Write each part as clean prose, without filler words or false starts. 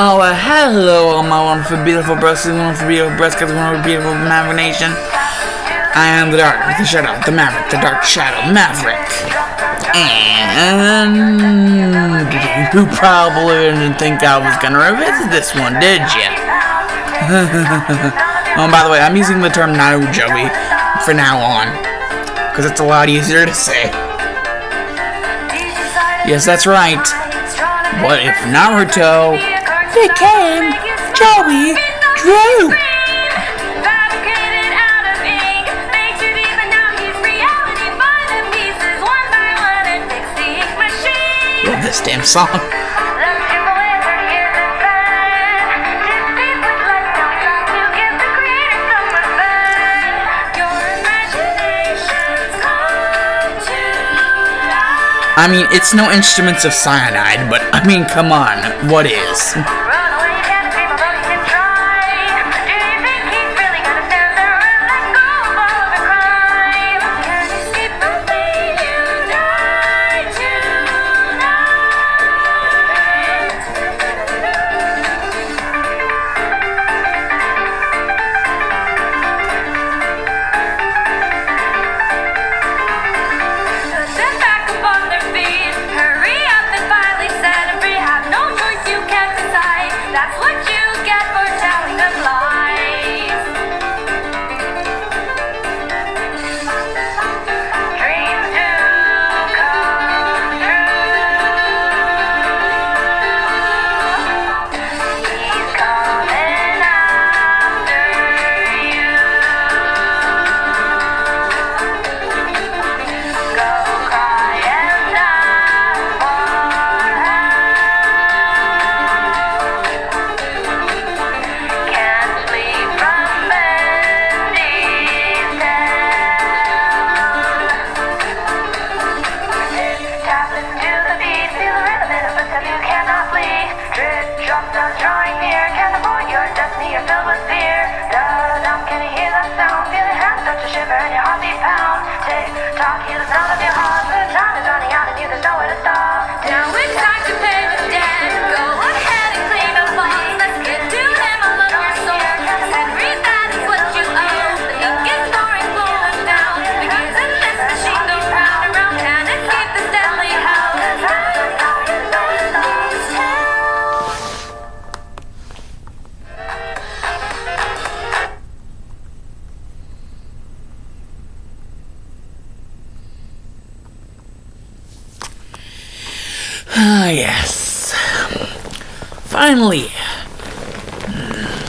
Oh, hello, all my wonderful, beautiful brothers, wonderful, beautiful brothers, wonderful, beautiful Maverick Nation. I am the Dark, the Shadow, the Maverick, the Dark Shadow Maverick. And you probably didn't think I was gonna revisit this one, did you? Oh, by the way, I'm using the term narujoey for now on, because it's a lot easier to say. Yes, that's right. What if Naruto became Joey Drew? Love this damn song. I mean, it's no instruments of cyanide, but I mean, come on, what is? Ah, yes. Finally,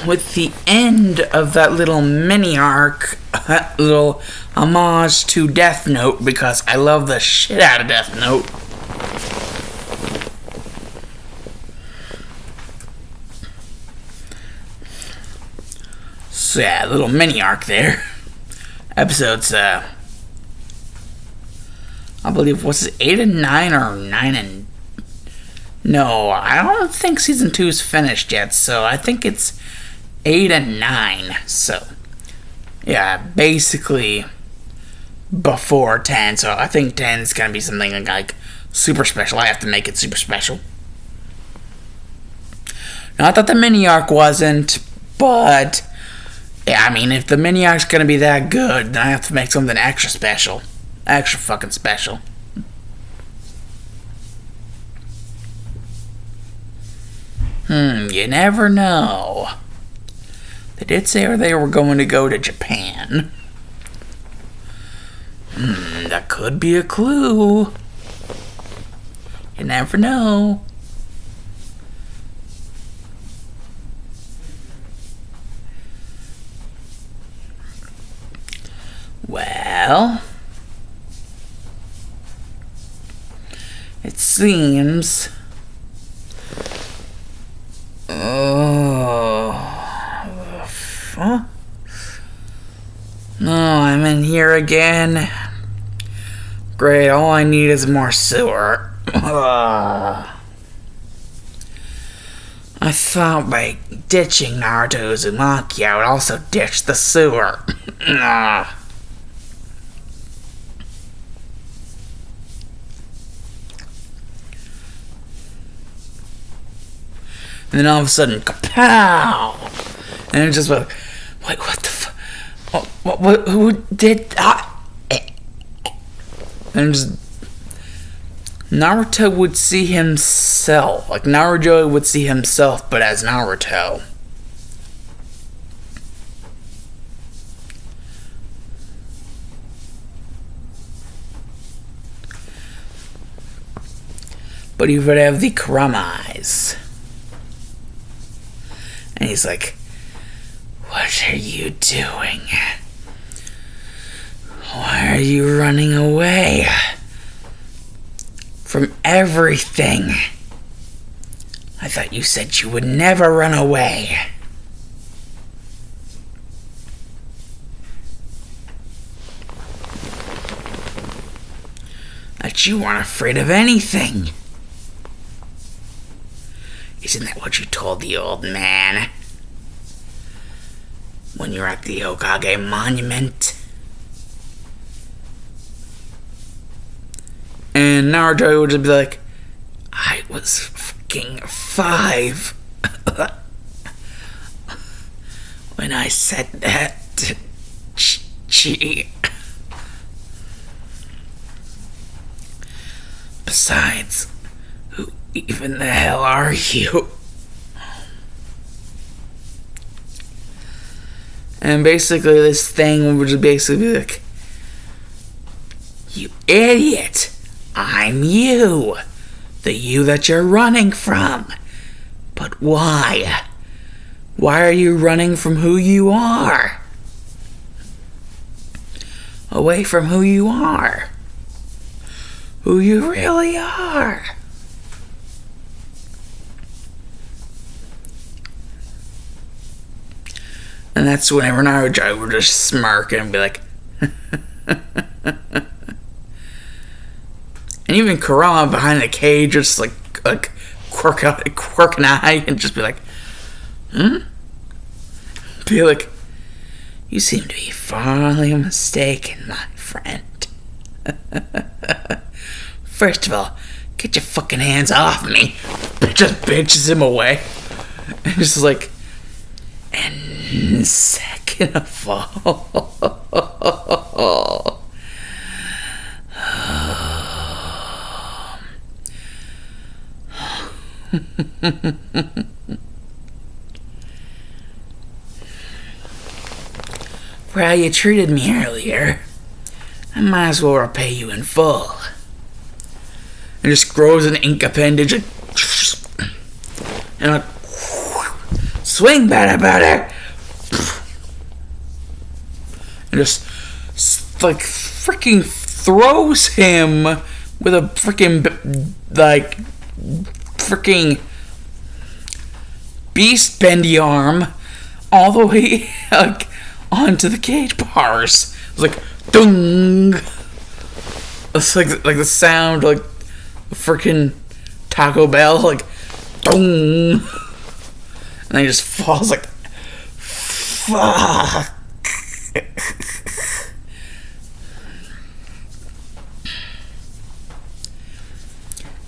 with the end of that little mini arc, little homage to Death Note, because I love the shit out of Death Note. So yeah, little mini arc there. Episodes, I believe, was it 8 and 9 or 9 and... No, I don't think season 2 is finished yet, so I think it's 8 and 9. So, yeah, basically before 10. So I think 10 is gonna be something like super special. I have to make it super special. Not that the mini arc wasn't, but yeah, I mean, if the mini arc's gonna be that good, then I have to make something extra special, extra fucking special. You never know. They did say they were going to go to Japan. That could be a clue. You never know. Well, it seems... Huh? No, I'm in here again. Great, all I need is more sewer. I thought by ditching Naruto Uzumaki, I would also ditch the sewer. And then all of a sudden, kapow! And it's just like, wait, what the fuck? What, who did that? And just, Naruto would see himself. Like, Narujoey would see himself, but as Naruto. But he would have the Kurama eyes. And he's like, what are you doing? Why are you running away from everything? I thought you said you would never run away. That you weren't afraid of anything. Isn't that what you told the old man when you were at the Hokage Monument? And Naruto would just be like, I was fucking 5 when I said that to Chi. Besides, who even the hell are you? And basically this thing would just basically be like, you idiot! I'm you! The you that you're running from! But why? Why are you running from who you are? Away from who you are. Who you really are. And that's whenever Naruto would just smirk and be like, and even Kurama behind the cage just like quirk an eye and just be like, be like, you seem to be farly mistaken, my friend. First of all, get your fucking hands off me. Just bitches him away. And just like, and second of all, for how you treated me earlier, I might as well repay you in full. And just grows an ink appendage and like, swing better. And just like freaking throws him with a freaking beast bendy arm all the way like onto the cage bars. It's like dung. It's like the sound like freaking Taco Bell, like dung. And then he just falls like fuck.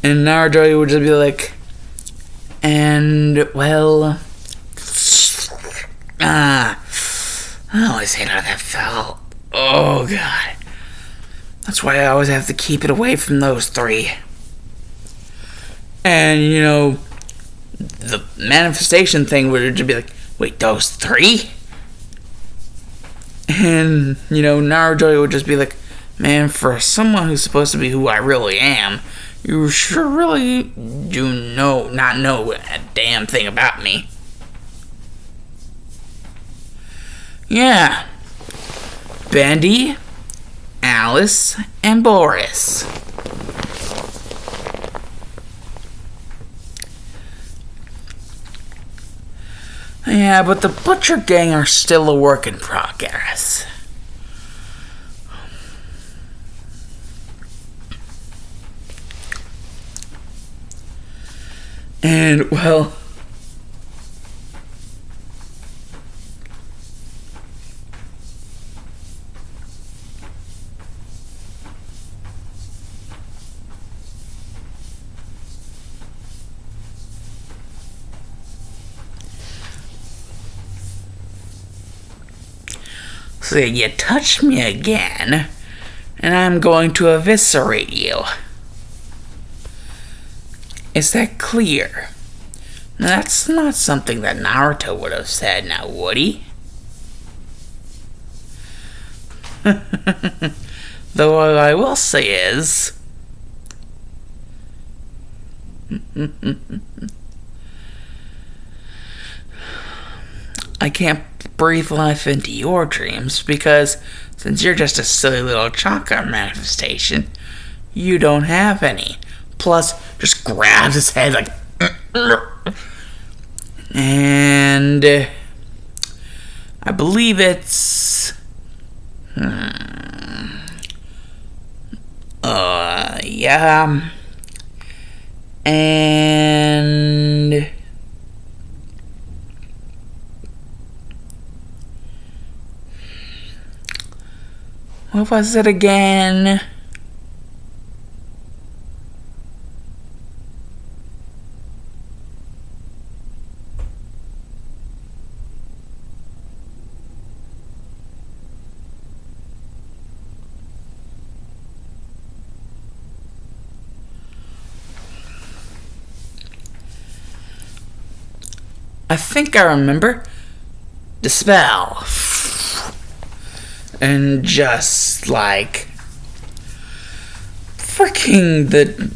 And Naruto would just be like, and well, I always hate how that felt. Oh god. That's why I always have to keep it away from those 3. And you know, the manifestation thing would just be like, wait, those 3? And you know, Naruto would just be like, man, for someone who's supposed to be who I really am, you sure really do not know a damn thing about me. Yeah. Bendy, Alice, and Boris. Yeah, but the Butcher Gang are still a work in progress. And, well, So you touch me again, and I'm going to eviscerate you. Is that clear? Now, that's not something that Naruto would have said, now would he? Though what I will say is... I can't breathe life into your dreams because since you're just a silly little chakra manifestation, you don't have any. Plus, just grabs his head like... And... I believe it's... Yeah... And... What was it again? I think I remember. Dispel. And just like freaking the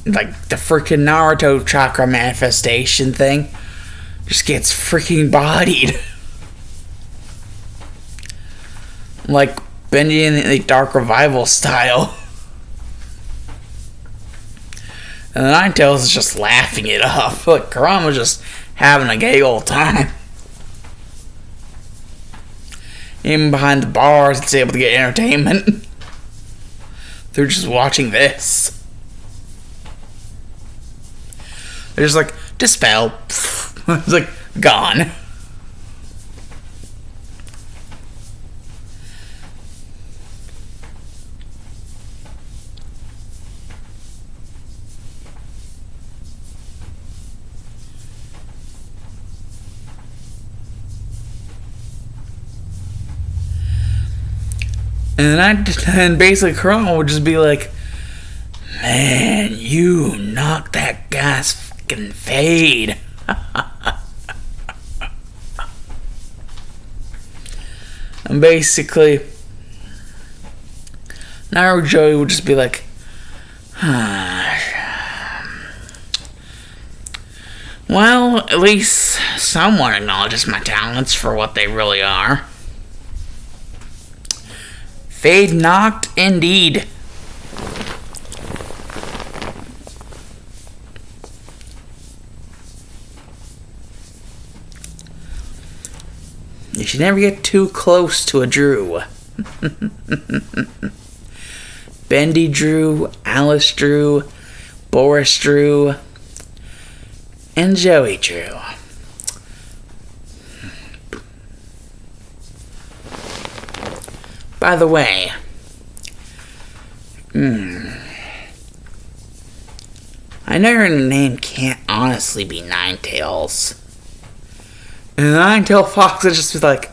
freaking Naruto chakra manifestation thing just gets freaking bodied. Like Bendy in the Dark Revival style. And the Ninetales is just laughing it up. Like Kurama's just having a gay old time. Even behind the bars, it's able to get entertainment. They're just watching this. They're just like, dispel. It's like, gone. And basically Kurama would just be like, man, you knocked that guy's fucking fade. And basically narujoey would just be like, well, at least someone acknowledges my talents for what they really are. Fade knocked, indeed. You should never get too close to a Drew. Bendy Drew, Alice Drew, Boris Drew, and Joey Drew. By the way, I know your name can't honestly be Ninetales. And the Ninetail Fox would just be like,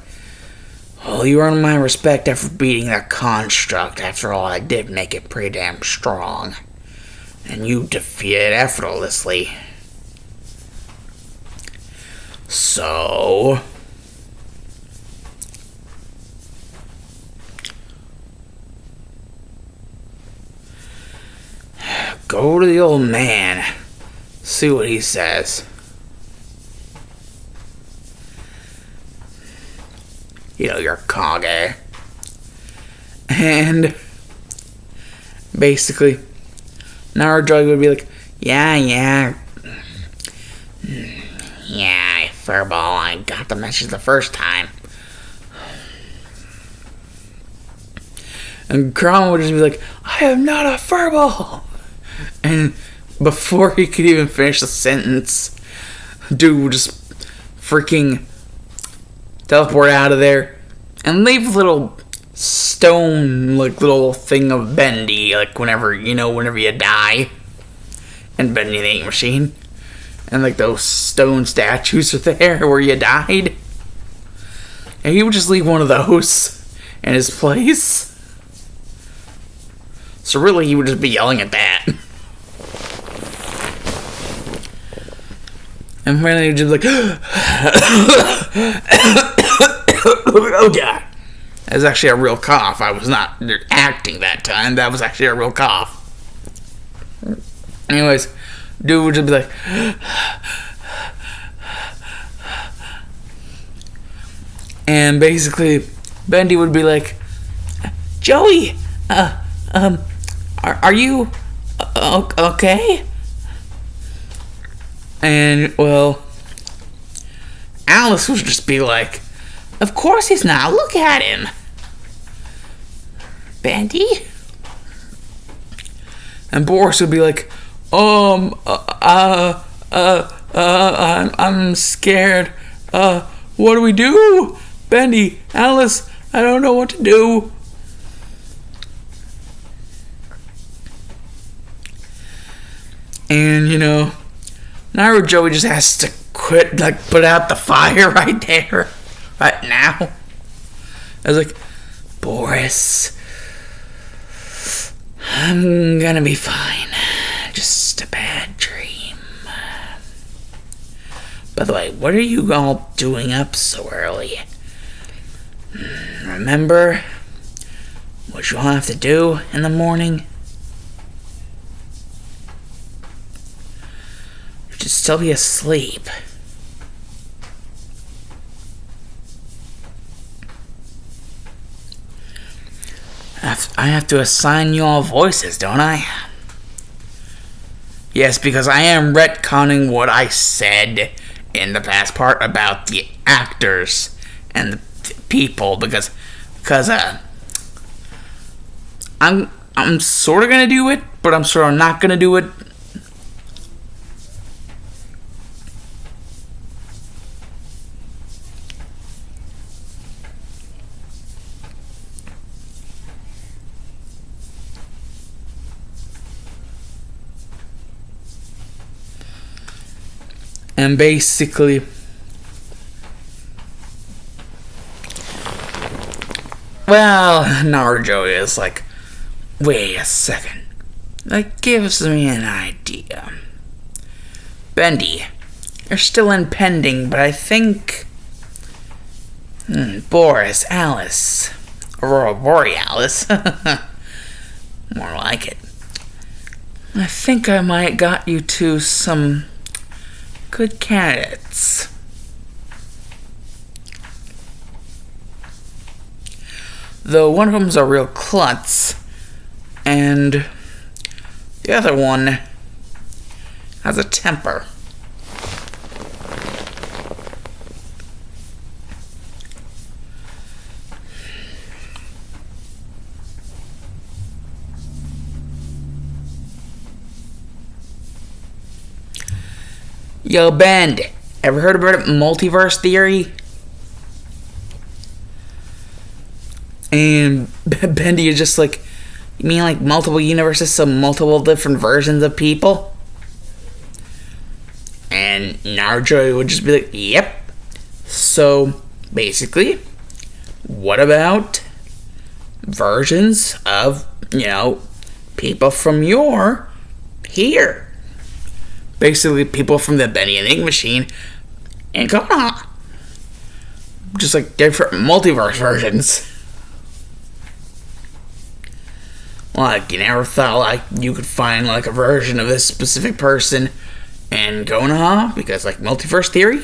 well, you earned my respect after beating that construct. After all, I did make it pretty damn strong. And you defeated it effortlessly. So... go to the old man. See what he says. You know, your Kage. And basically, narujoey would be like, yeah, Furball, I got the message the first time. And Kurama would just be like, I am not a Furball. And before he could even finish the sentence, dude would just freaking teleport out of there and leave a little stone, like, little thing of Bendy, like, whenever you die. And Bendy the Ink Machine. And, like, those stone statues are there where you died. And he would just leave one of those. in his place. So really, he would just be yelling at that. And finally, he would just be like, oh God. That was actually a real cough. I was not acting that time. That was actually a real cough. Anyways, dude would just be like, and basically, Bendy would be like, Joey, are you okay? And, well, Alice would just be like, of course he's not. Look at him. Bendy? And Boris would be like, I'm scared. What do we do? Bendy, Alice, I don't know what to do. And, narujoey just has to quit, put out the fire right there, right now. I was like, Boris, I'm gonna be fine. Just a bad dream. By the way, what are you all doing up so early? Remember what you'll have to do in the morning? You should still be asleep. I have to assign you all voices, don't I? Yes, because I am retconning what I said in the past part about the actors and the people, because I'm sort of gonna do it, but I'm sort of not gonna do it. And basically, well, narujoey is like, wait a second. That gives me an idea. Bendy, you're still in pending, but I think Boris, Alice, Aurora Borealis, more like it. I think I might got you to some good candidates. Though one of them's a real klutz, and the other one has a temper. Yo, Bend, ever heard about multiverse theory? And Bendy is just like, you mean like multiple universes, so multiple different versions of people? And narujoey would just be like, yep. So, basically, what about versions of, people from your here? Basically, people from the Bendy and Ink Machine and Konoha. Just like different multiverse versions. Like, you never thought, like, you could find, like, a version of this specific person in Konoha? Because, like, multiverse theory?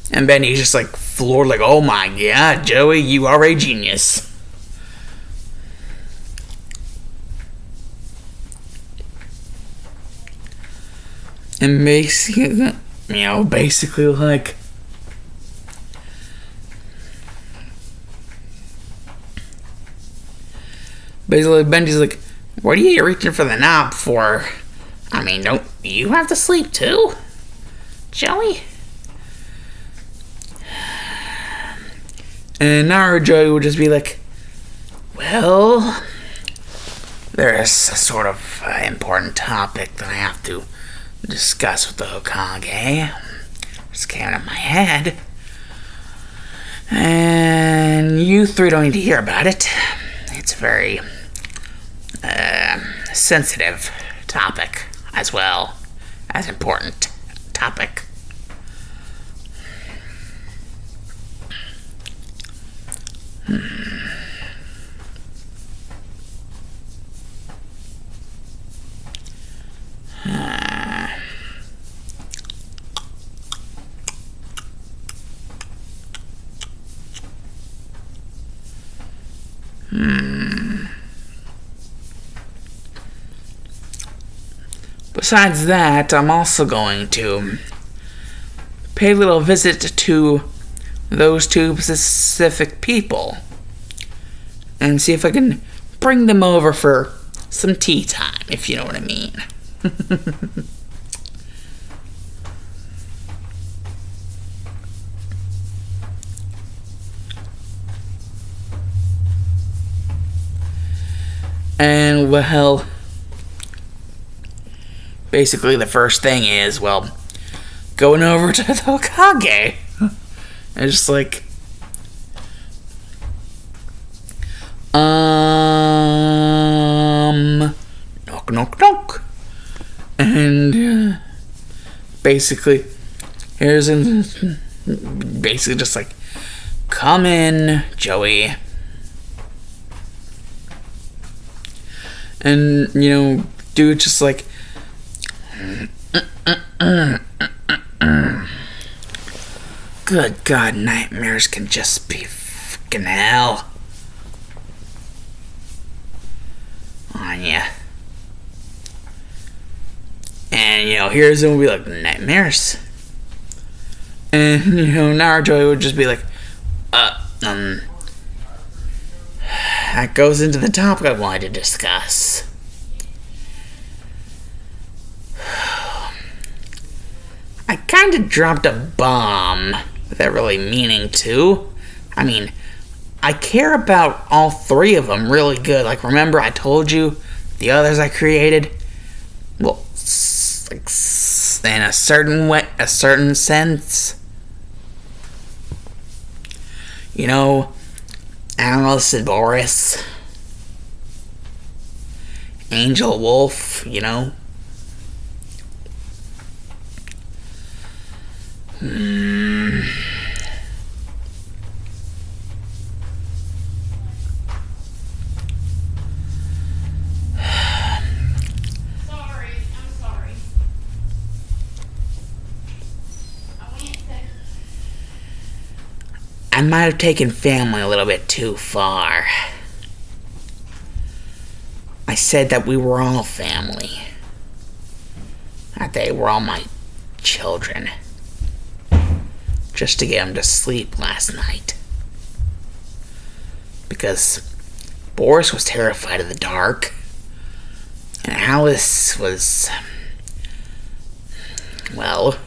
And Bendy's just, like, floored, like, oh my god, Joey, you are a genius. And basically, like, basically, Bendy's like, what are you reaching for the knob for? I mean, don't you have to sleep too, Joey? And narujoey would just be like, well, there's a sort of important topic that I have to discuss with the Hokage. Just came out of my head. And you three don't need to hear about it. It's a very sensitive topic as well as important topic. Besides that, I'm also going to pay a little visit to those two specific people and see if I can bring them over for some tea time, if you know what I mean. And, well, basically the first thing is, well, going over to the Hokage. And just like, knock, knock, knock. And basically, basically just like, come in, Joey. And, do it just like, good God, nightmares can just be fucking hell on ya. And, here's when we'll be like, nightmares. And, Narujoey would just be like, that goes into the topic I wanted to discuss. I kind of dropped a bomb without really meaning to. I mean, I care about all three of them really good. Like, remember I told you the others I created? Well, like, in a certain way, a certain sense. Alice and Boris. Angel Wolf, I might have taken family a little bit too far. I said that we were all family. That they were all my children. Just to get them to sleep last night. Because Boris was terrified of the dark. And Alice was, well,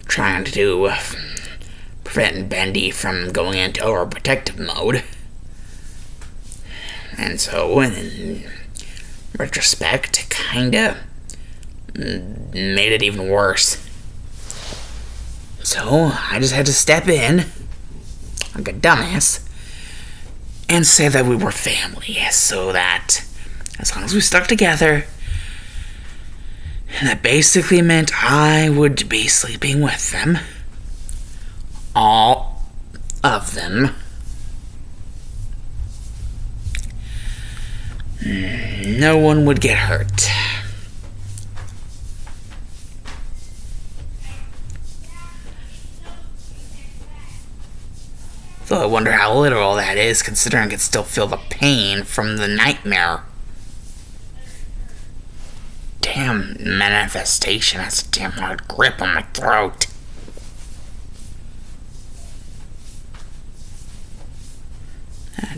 trying to prevent Bendy from going into overprotective mode. And so, in retrospect, it kinda made it even worse. So, I just had to step in, like a dumbass, and say that we were family, so that as long as we stuck together, that basically meant I would be sleeping with them. All of them. No one would get hurt. Though I wonder how literal that is, considering I can still feel the pain from the nightmare. Damn manifestation has a damn hard grip on my throat.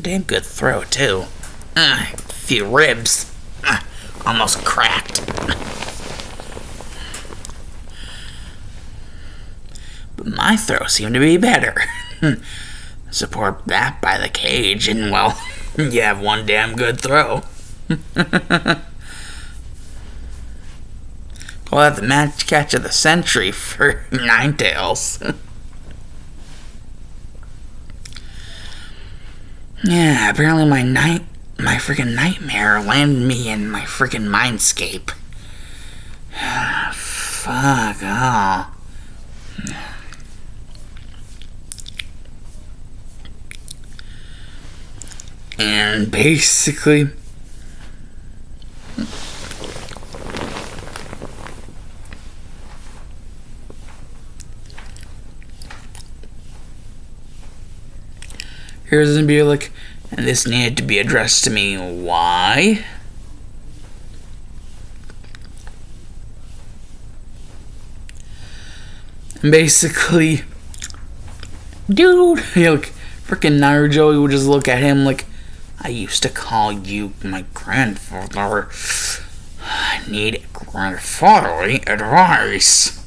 Damn good throw, too. A few ribs. Almost cracked. But my throw seemed to be better. Support that by the cage, and, well, you have one damn good throw. We'll have the match catch of the century for Ninetales. Yeah, apparently my freaking nightmare landed me in my freaking mindscape. Fuck, oh. And basically, here's gonna be like, and this needed to be addressed to me. Why? And basically, dude, like, freaking narujoey would just look at him like, I used to call you my grandfather. I need grandfatherly advice.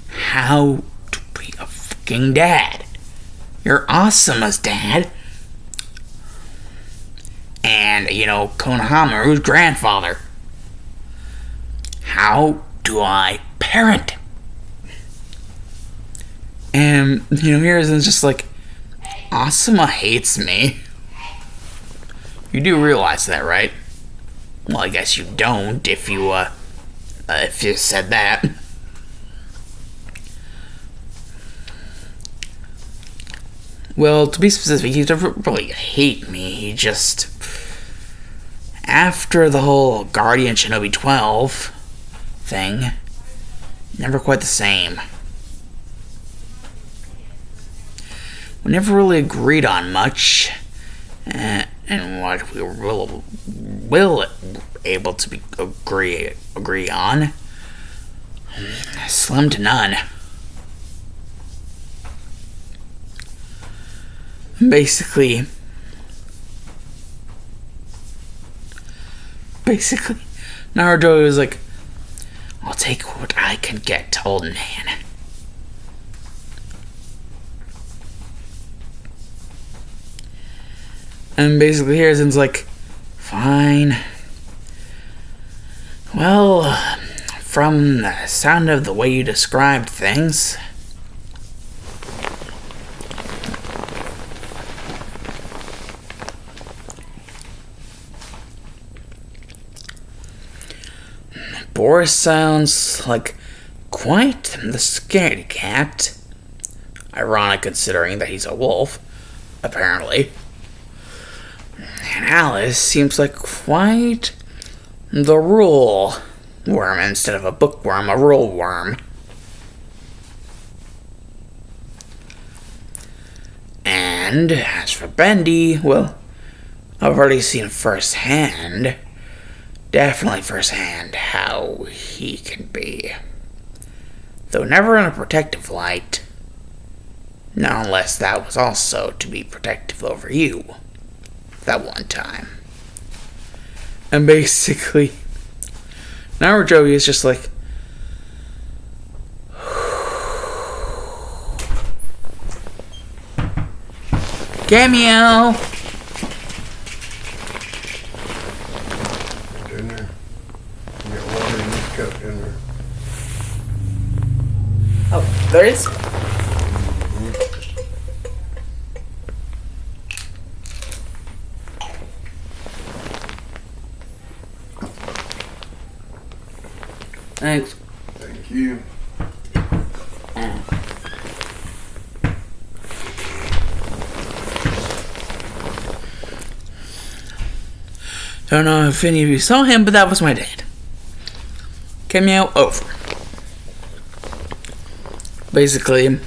How to be a fucking dad. You're awesome as dad. And, Konohamaru's grandfather. How do I parent? And, here's just like, Asuma hates me. You do realize that, right? Well, I guess you don't if you said that. Well, to be specific, he doesn't really hate me. He just... After the whole Guardian Shinobi 12 thing, never quite the same. We never really agreed on much. And what we were able to agree on, slim to none. Basically, Naruto was like, I'll take what I can get, old man. And basically Harrison's like, fine. Well, from the sound of the way you described things, Boris sounds like quite the scaredy cat. Ironic considering that he's a wolf, apparently. And Alice seems like quite the rule worm instead of a bookworm, a rule worm. And as for Bendy, well, I've already seen firsthand, definitely firsthand, how he can be. Though never in a protective light. Not unless that was also to be protective over you. That one time. And basically, Naruto is just like, cameo! In there. You got water in this cup in there. Oh, there is? Thanks. Thank you. Don't know if any of you saw him, but that was my dad. Cameo over. Basically,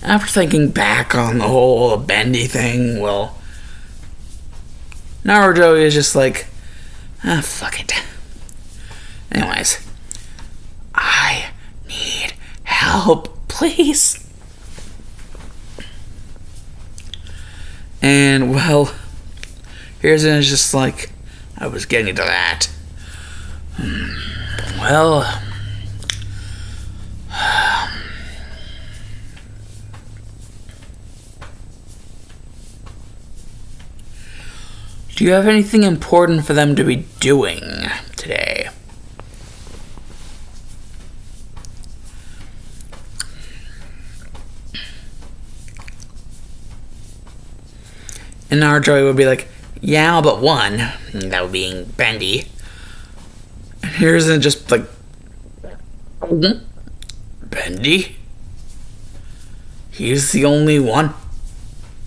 after thinking back on the whole Bendy thing, well, Naruto is just like, fuck it. Anyways, I need help, please. And, well, here's just like, I was getting to that. Well, do you have anything important for them to be doing today. And narujoey would be like, yeah, but one. That would be Bendy. And here's it just like, Bendy? He's the only one?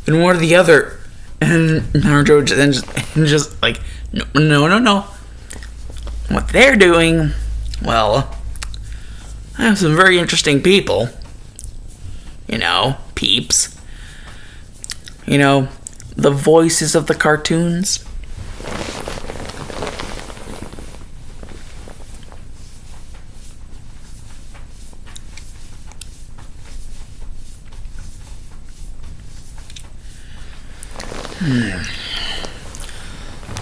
And what are the other? And Naruto then just like, no. What they're doing, well, I have some very interesting people. Peeps. The voices of the cartoons.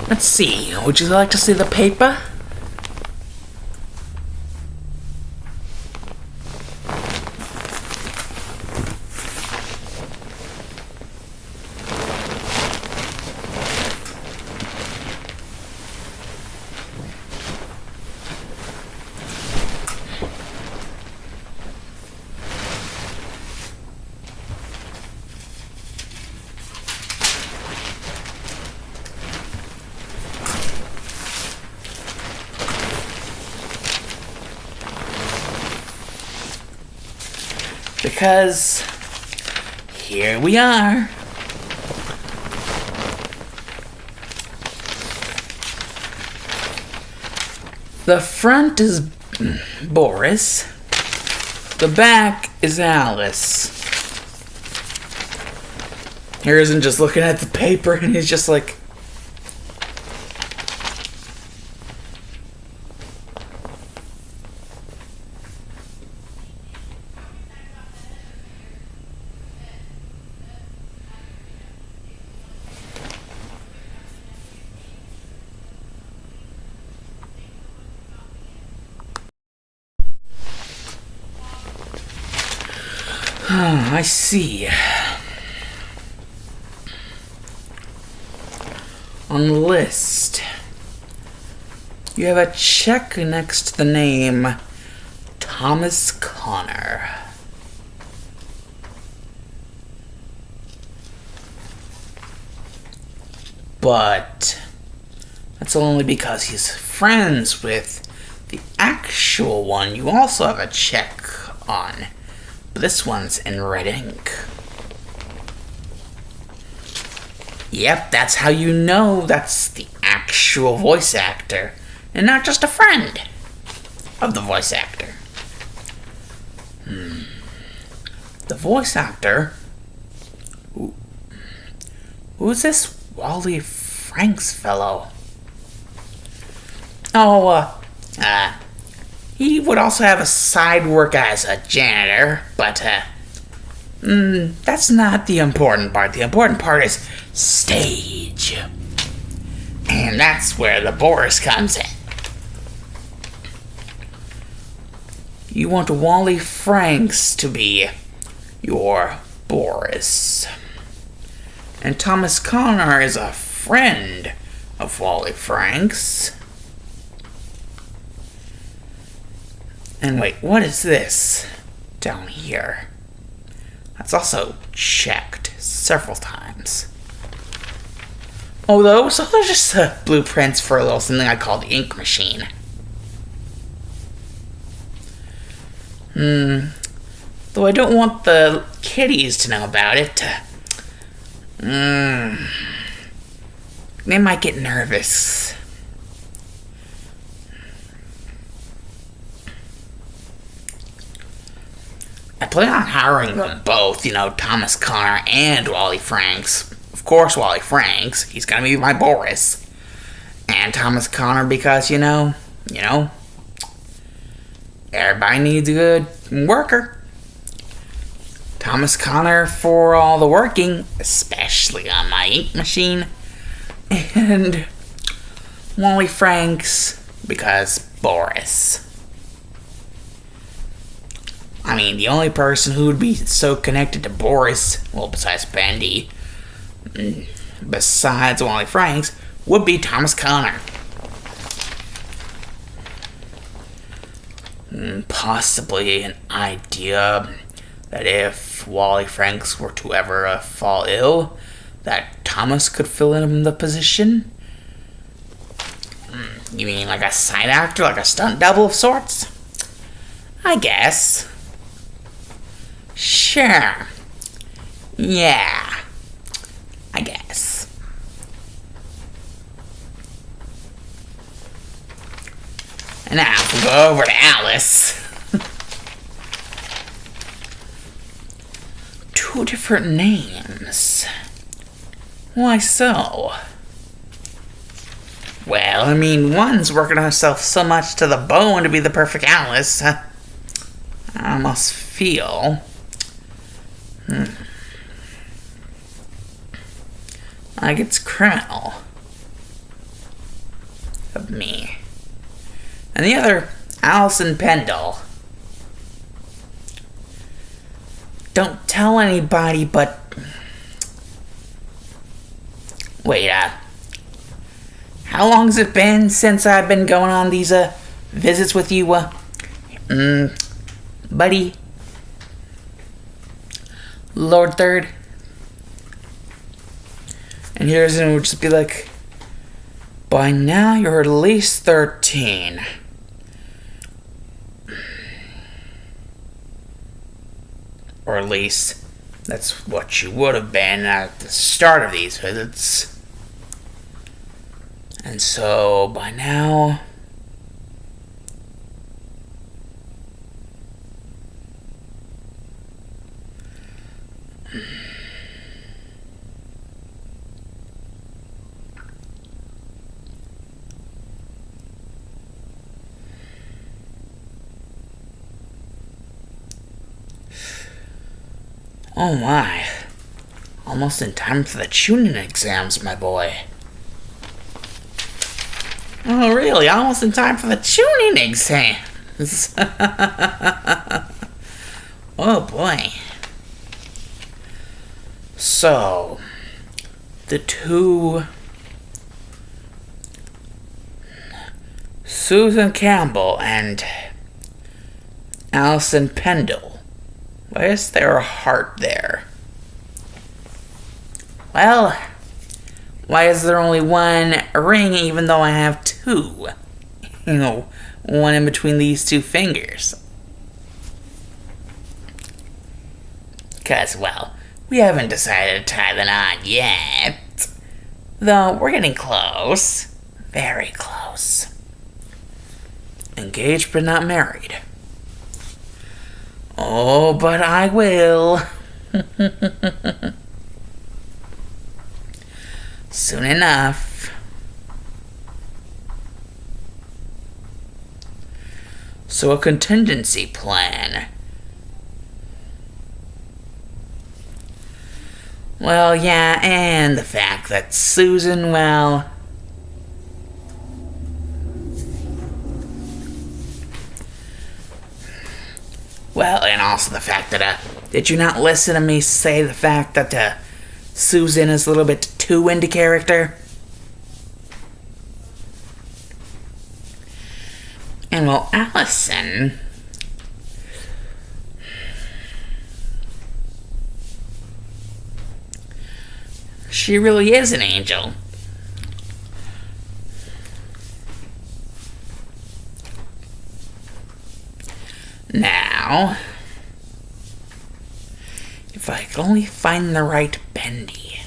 Let's see. Would you like to see the paper? Because here we are. The front is Boris. The back is Alice. Harrison just looking at the paper and he's just like, I see. On the list, you have a check next to the name Thomas Connor. But that's only because he's friends with the actual one you also have a check on. But this one's in red ink. Yep, that's how you know that's the actual voice actor, and not just a friend of the voice actor. The voice actor? Who's this Wally Franks fellow? He would also have a side work as a janitor, but that's not the important part. The important part is stage. And that's where the Boris comes in. You want Wally Franks to be your Boris. And Thomas Connor is a friend of Wally Franks. And wait, what is this down here? That's also checked several times. Oh, those are just blueprints for a little something I call the ink machine. Though I don't want the kiddies to know about it. They might get nervous. I plan on hiring them both, Thomas Connor and Wally Franks. Of course, Wally Franks, he's gonna be my Boris. And Thomas Connor because, everybody needs a good worker. Thomas Connor for all the working, especially on my ink machine. And Wally Franks because Boris. I mean, the only person who would be so connected to Boris, well, besides Bendy, besides Wally Franks, would be Thomas Connor. Possibly an idea that if Wally Franks were to ever fall ill, that Thomas could fill in the position? You mean like a side actor, like a stunt double of sorts? I guess. Sure. Yeah. I guess. And now we'll go over to Alice. Two different names. Why so? Well, I mean, one's working herself so much to the bone to be the perfect Alice. I almost feel... like it's criminal of me. And the other, Alison Pendle. Don't tell anybody, but... Wait, how long's it been since I've been going on these, visits with you, buddy? Lord Third? And here's, and it would just be like, by now you're at least 13. Or at least, that's what you would have been at the start of these visits. And so, by now... Oh my. Almost in time for the tuning exams, my boy. Oh really? Almost in time for the tuning exams. Oh boy. So, the two... Susan Campbell and Alison Pendle. Why is there a heart there? Well, why is there only one ring even though I have two? You know, one in between these two fingers. 'Cause, well, we haven't decided to tie the knot yet. Though, we're getting close. Very close. Engaged but not married. Oh, but I will. Soon enough. So a contingency plan. Well, yeah, and the fact that Susan, well... Well, and also the fact that, did you not listen to me say the fact that, Susan is a little bit too into character? And, well, Allison... she really is an angel. Now, if I could only find the right bendy.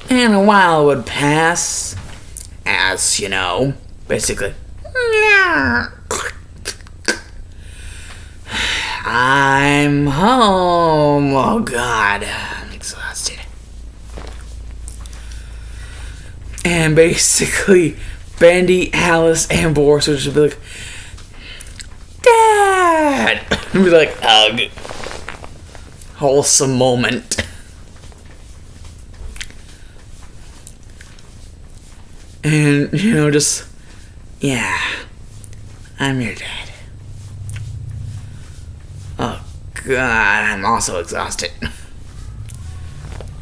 And a while would pass, as, you know, basically, I'm home. Oh God, I'm exhausted. And basically, Bendy, Alice, and Boris would just be like, Dad! And be like, hug. Wholesome moment. And, just, yeah, I'm your dad. Oh, God, I'm also exhausted.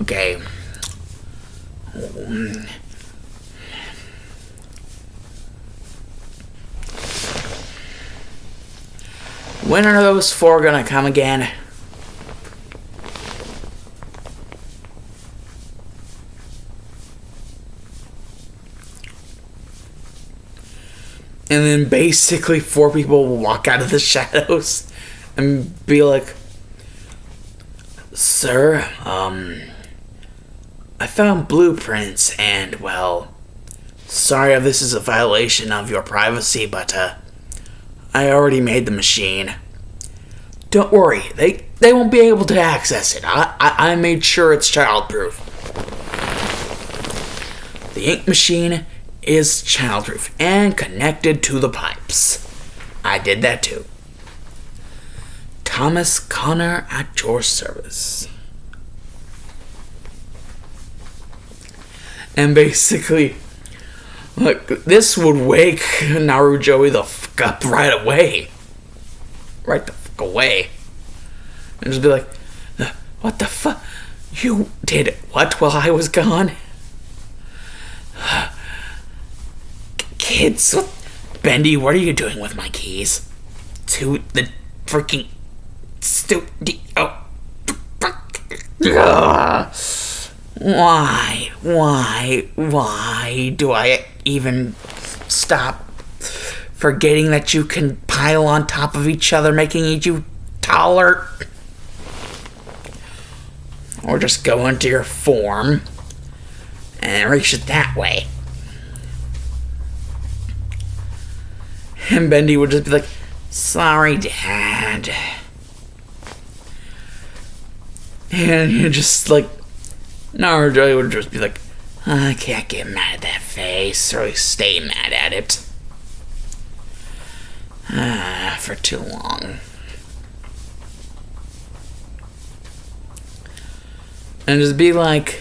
Okay. When are those 4 gonna come again? And then basically 4 people will walk out of the shadows and be like, Sir, I found blueprints and, well, sorry if this is a violation of your privacy, but, I already made the machine. Don't worry, they won't be able to access it. I made sure it's childproof. The ink machine is childproof and connected to the pipes. I did that too. Thomas Connor at your service. And basically, look, this would wake narujoey the fuck up right away. Right the fuck away. And just be like, what the fuck? You did what while I was gone? Kids, Bendy, what are you doing with my keys? To the freaking studio. Why do I even stop forgetting that you can pile on top of each other, making you taller? Or just go into your form and reach it that way. And Bendy would just be like, sorry, Dad. And you just like, narujoey would just be like, I can't get mad at that face, or stay mad at it. For too long. And just be like,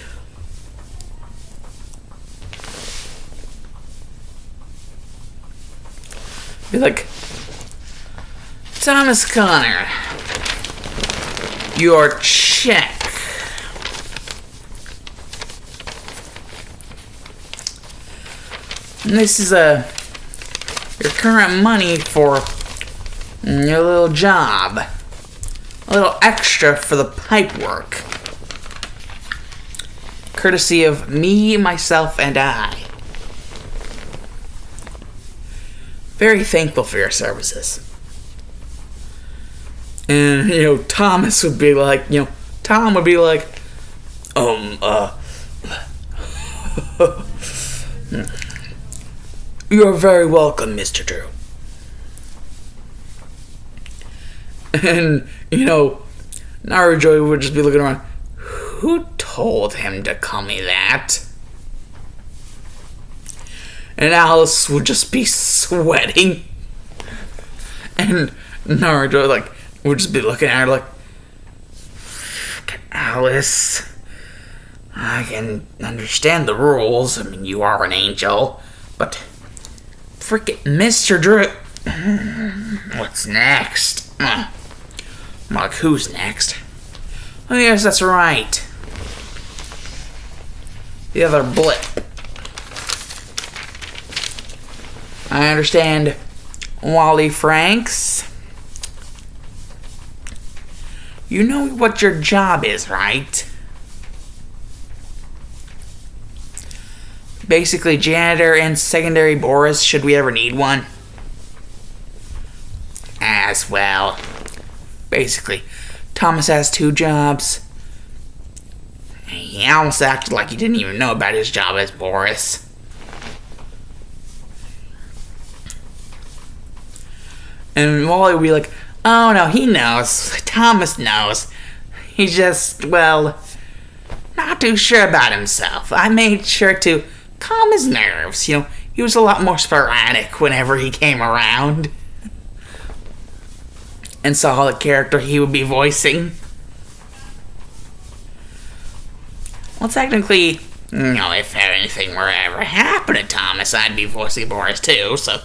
Thomas Connor, your check. And this is your current money for your little job. A little extra for the pipe work. Courtesy of me, myself, and I. Very thankful for your services. And, Thomas would be like, Tom would be like, You're very welcome, Mr. Drew. And, narujoey would just be looking around, who told him to call me that? And Alice would just be sweating. And narujoey, would just be looking at her like, Alice, I can understand the rules. I mean, you are an angel. But, frickin' Mr. Drew, what's next? Like, who's next? Oh, yes, that's right. The other blip. I understand, Wally Franks. You know what your job is, right? Basically, janitor and secondary Boris, should we ever need one. As well. Basically, Thomas has 2 jobs. He almost acted like he didn't even know about his job as Boris. And Wally would be like, oh no, he knows. Thomas knows. He's just, not too sure about himself. I made sure to calm his nerves. You know, he was a lot more sporadic whenever he came around and saw the character he would be voicing. Well, technically, you know, if anything were to ever happen to Thomas, I'd be voicing Boris too, so,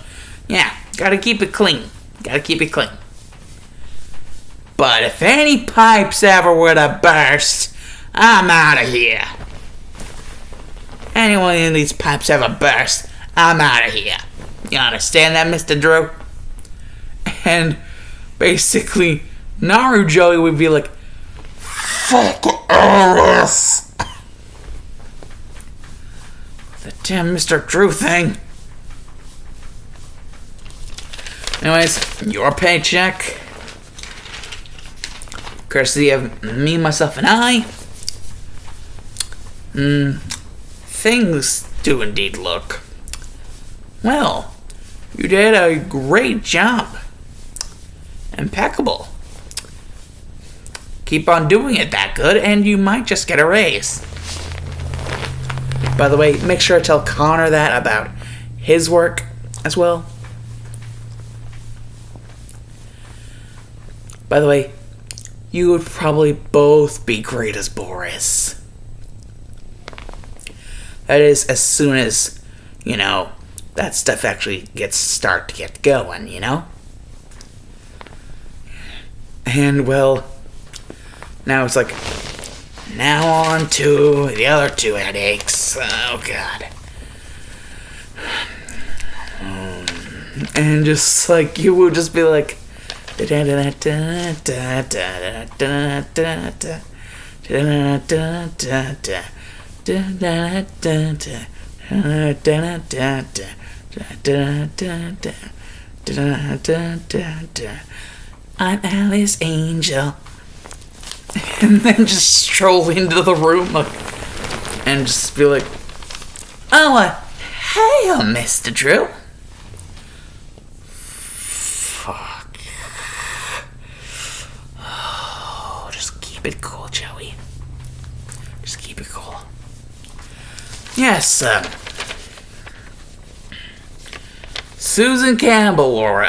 yeah, gotta keep it clean. Gotta keep it clean. But if any pipes ever were to burst, I'm out of here. Anyone in these pipes ever burst, I'm out of here. You understand that, Mr. Drew? And basically, narujoey would be like, fuck Alice. The damn Mr. Drew thing. Anyways, your paycheck, courtesy of me, myself, and I. Things do indeed look, well, you did a great job. Impeccable. Keep on doing it that good, and you might just get a raise. By the way, make sure to tell Connor that about his work as well. By the way, you would probably both be great as Boris. That is, as soon as, you know, that stuff actually start to get going, you know? And, well, now it's like, now on to the other two headaches. Oh, God. And just, like, you would just be like, I'm Alice Angel. And then just stroll into the room and just be like, oh, hey, Mr. Drew. Fuck. Oh, just keep it cool, Joey. Just keep it cool. Yes, Susan Campbell, or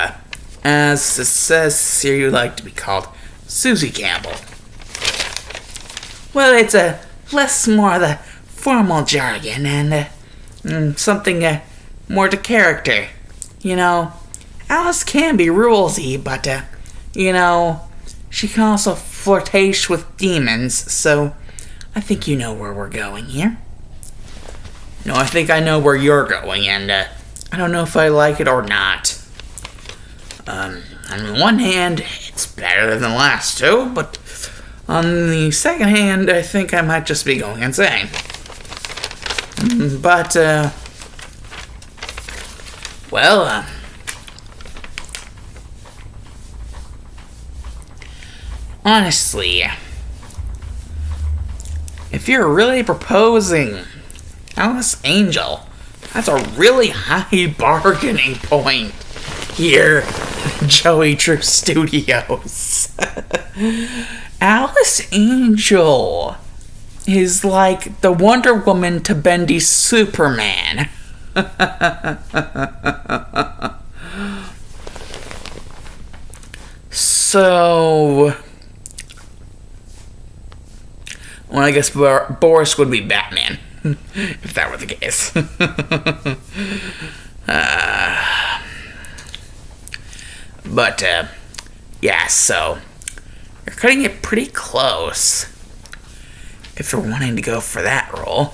as it says here, you like to be called Susie Campbell. Well, it's less more the formal jargon and something more to character. You know, Alice can be rulesy, but you know, she can also flirtate with demons. So, I think you know where we're going here. No, I think I know where you're going, and I don't know if I like it or not. On the one hand, it's better than the last two, but on the second hand, I think I might just be going insane. But, well, honestly, if you're really proposing Alice Angel, that's a really high bargaining point here, Joey Drew Studios. Alice Angel is like the Wonder Woman to Bendy's Superman. So, well, I guess Boris would be Batman, if that were the case. But, yeah, so you're cutting it pretty close if you're wanting to go for that role.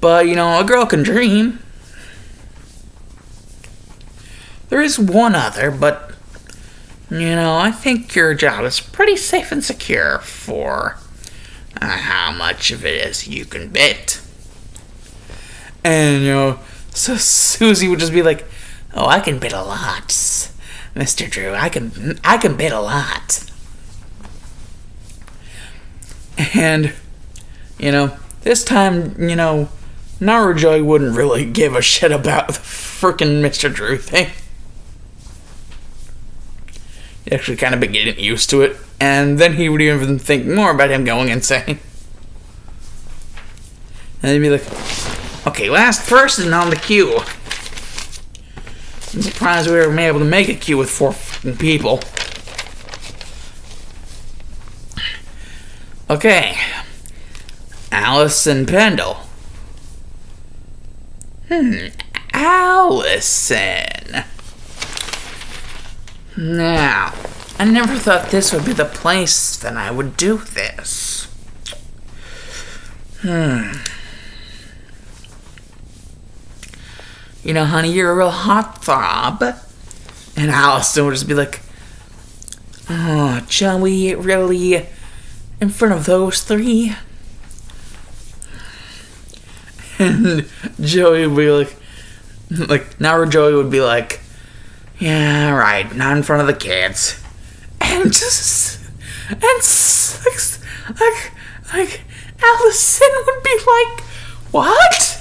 But, you know, a girl can dream. There is one other, but, you know, I think your job is pretty safe and secure for how much of it is you can bid. And, you know, so Susie would just be like, oh, I can bid a lot, Mr. Drew. I can bid a lot. And, you know, this time, you know, narujoey wouldn't really give a shit about the frickin' Mr. Drew thing. He'd actually kind of been getting used to it, and then he would even think more about him going insane. And they'd be like, okay, last person on the queue. I'm surprised we were able to make a queue with 4 fucking people. Okay. Allison Pendle. Allison. Now, I never thought this would be the place that I would do this. You know, honey, you're a real hot throb. And Allison would just be like, oh, Joey, really? In front of those 3? And Joey would be like Narujoey would be like, yeah, right, not in front of the kids. And just, like, Allison would be like, what?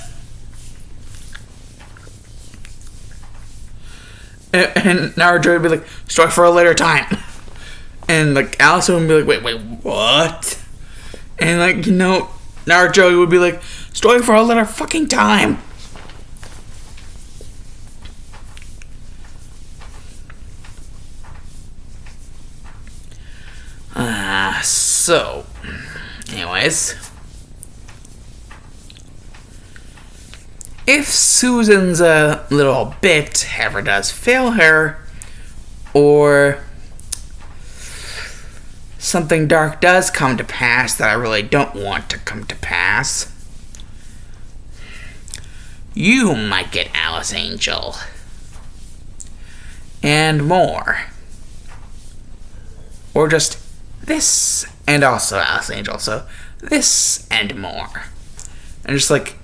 And Narujoey would be like, story for a later time. And, like, Allison would be like, wait, what? And, like, you know, Narujoey would be like, story for a later fucking time. So, anyways, if Susan's a little bit ever does fail her, or something dark does come to pass that I really don't want to come to pass, you might get Alice Angel. And more. Or just this and also Alice Angel. So this and more. And just like,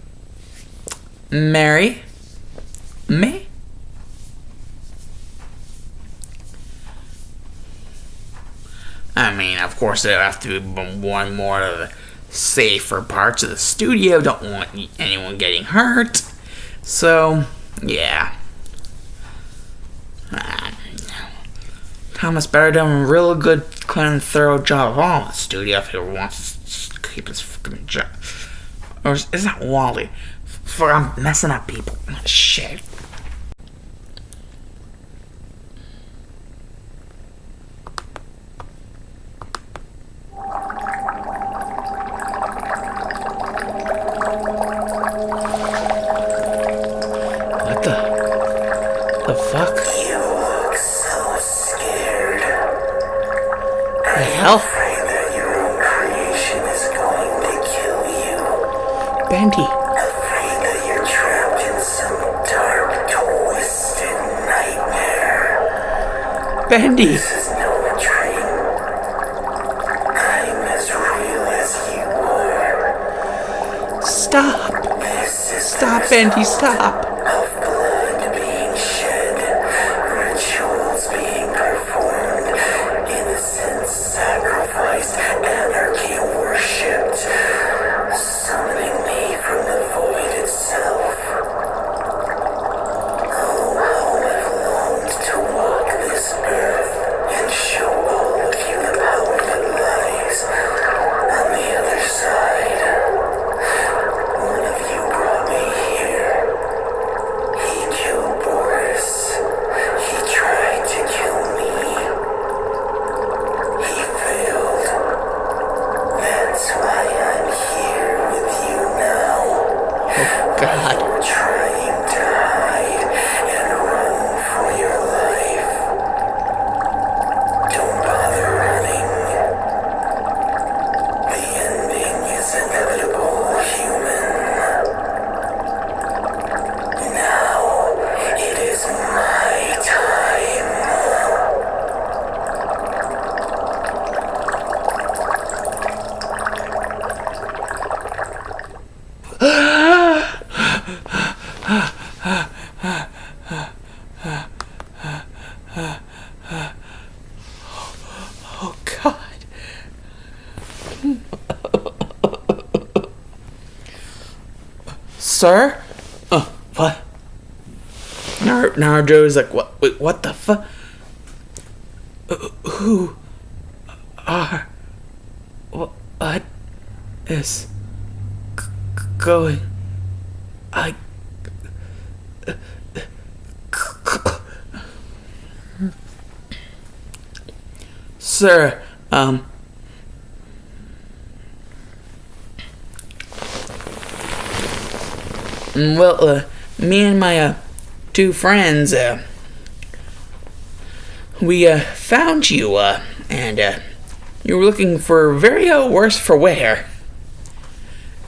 marry me? I mean, of course, it'll have to be one more of the safer parts of the studio. Don't want anyone getting hurt. So, yeah. Thomas better done a real good, clean, and thorough job of all in the studio if he wants to keep his fucking job. Or is that Wally? I'm messing up people. Shit. What the fuck? You look so scared. The hell? I'm afraid that your own creation is going to kill you. Bendy. Afraid that you're trapped in some dark, twisted nightmare. Bendy. This is no dream. I'm as real as you are. Stop. This is Stop, Bendy, stop. of blood being shed, rituals being performed, innocents sacrificed, anarchy worshipped, summoning me from the void itself. Oh, how I've longed to walk this earth and show all of you the power that lies on the other side. One of you brought me here. He killed Boris. He tried to kill me. He failed. That's why I'm here with you now. Oh, God. You're trying to hide and run for your life. Don't bother running. The ending is inevitable, human. Now it is my time. Oh, God. Sir? What? Narujo's like, what? Wait, what the fuck? Who are? What is going? I... Sir, well, me and my, two friends, we, found you, and, you were looking for very, worse for wear.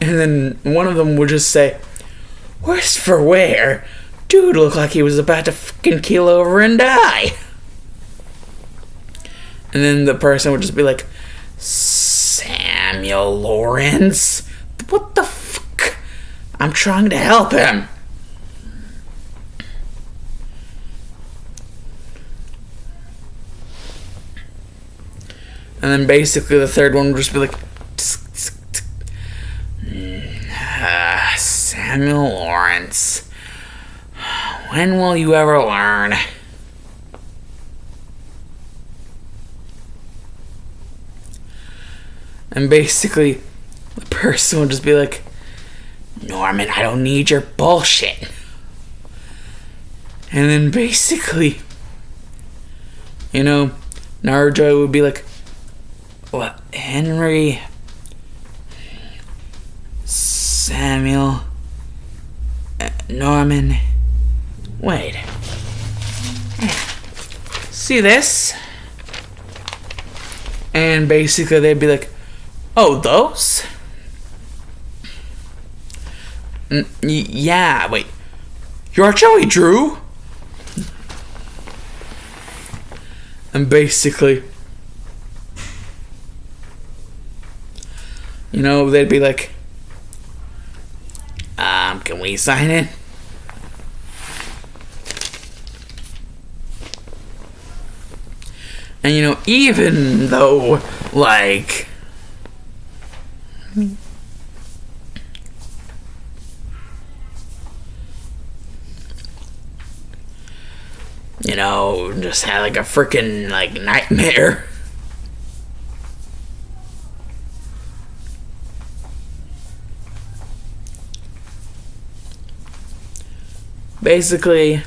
And then one of them would just say, worse for wear? Dude looked like he was about to fucking keel over and die. And then the person would just be like, Samuel Lawrence? What the fuck? I'm trying to help him. And then basically the third one would just be like, Samuel Lawrence, when will you ever learn? And basically the person would just be like, Norman, I don't need your bullshit. And then basically, Narujoey would be like, what, Henry, Samuel, Norman, wait, see this? And basically they'd be like, oh, those? Yeah, wait, you're Joey Drew? And basically, they'd be like, can we sign it? And even though, like, just had like a freaking like nightmare. Basically,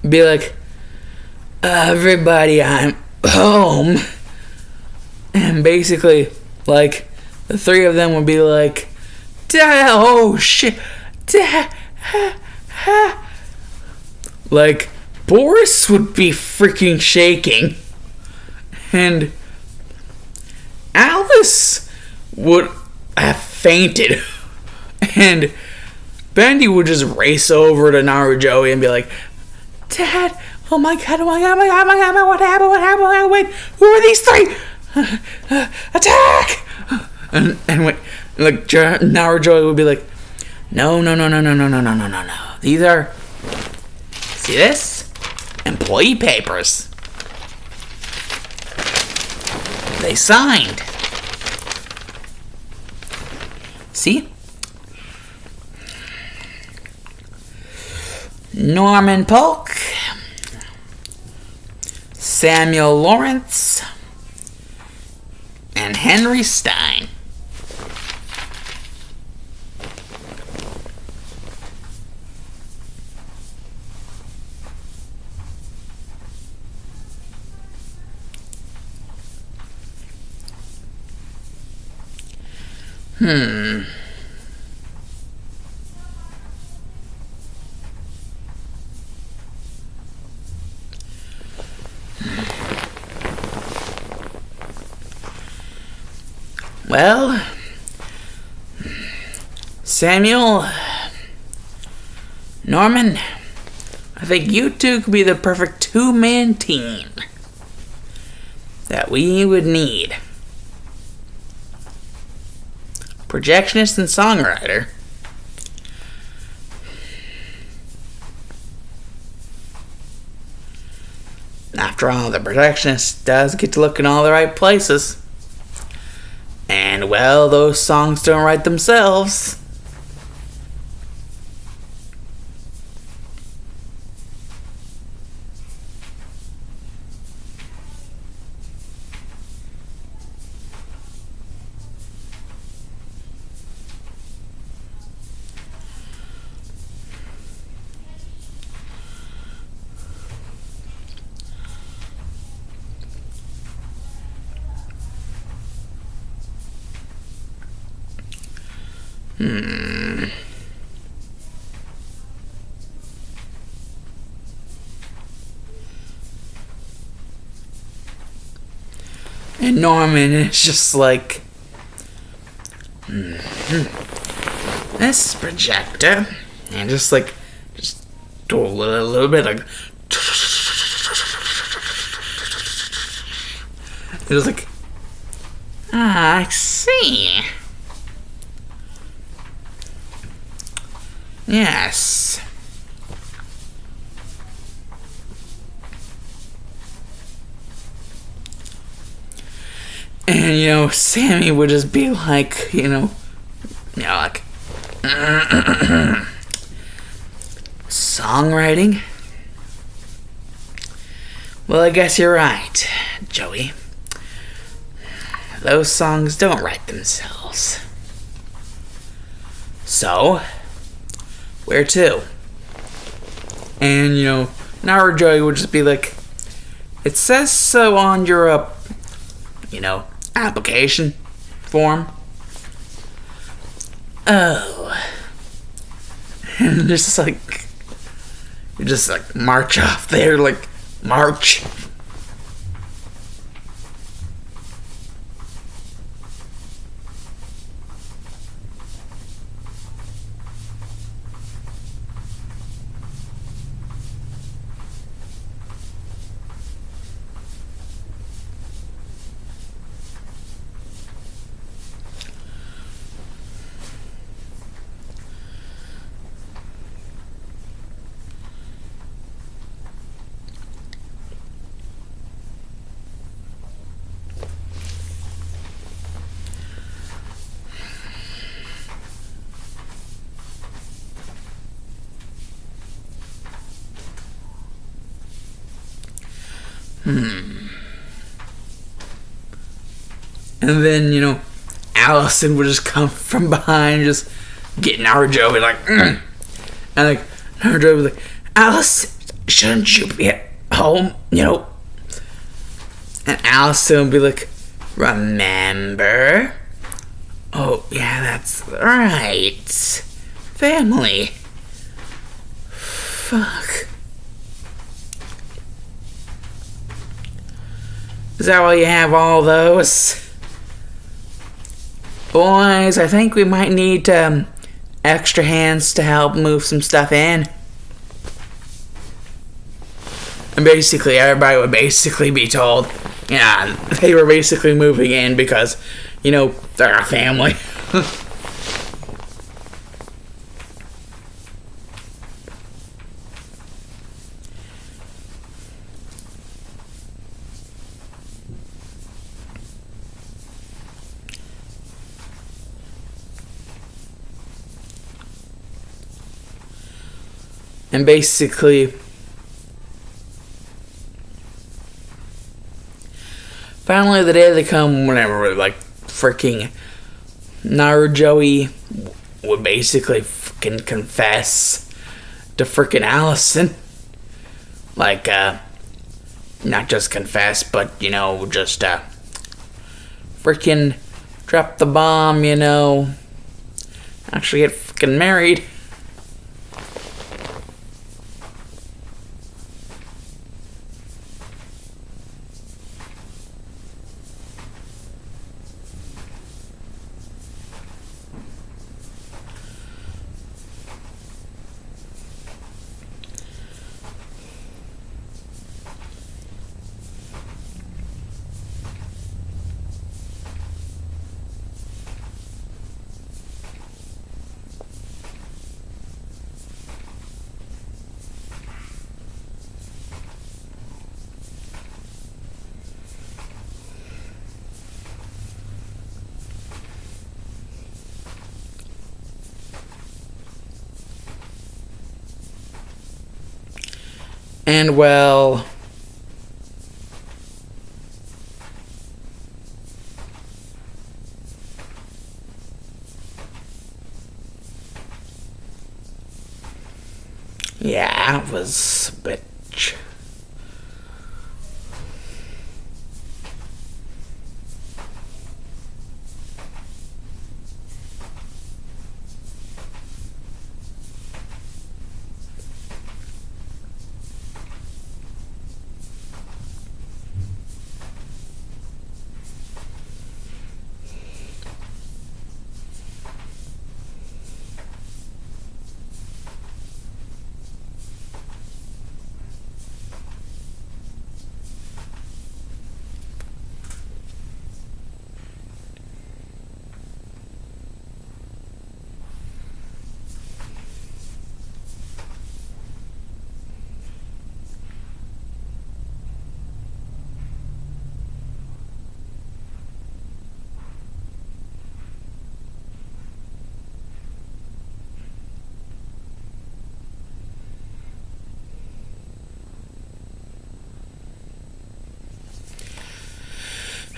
be like, everybody, I'm home. And basically, like, the three of them would be like, oh shit, like, Boris would be freaking shaking. And Alice would have fainted. And Bendy would just race over to Narujoey and be like, Dad, oh my god, what happened, wait, who are these three? Attack! And like, Narujoey would be like, no, these are, see this? Employee papers. They signed. See? Norman Polk, Samuel Lawrence, and Henry Stein. Well, Samuel, Norman, I think you two could be the perfect two-man team that we would need. Projectionist and songwriter. After all, the projectionist does get to look in all the right places. And, well, those songs don't write themselves. And Norman is just like, this projector, and just do a little bit of, it was like, I see. Yes. And, Sammy would just be like, like, songwriting? Well, I guess you're right, Joey. Those songs don't write themselves. So, where to? And, narujoey would just be like, it says so on your, application form. Oh. And just you just march off there, march. And then, Allison would just come from behind, just get narujoey, and narujoey would be like, Alice, shouldn't you be at home, And Allison would be like, remember? Oh, yeah, that's right. Family. Fuck. Is that why you have all those? Boys, I think we might need extra hands to help move some stuff in. And basically, everybody would basically be told, yeah, they were basically moving in because, they're a family. And basically, finally the day they come, whenever, freaking narujoey would basically freaking confess to freaking Allison. Not just confess, but, just, freaking drop the bomb, actually get freaking married. And well, yeah, it was a bitch.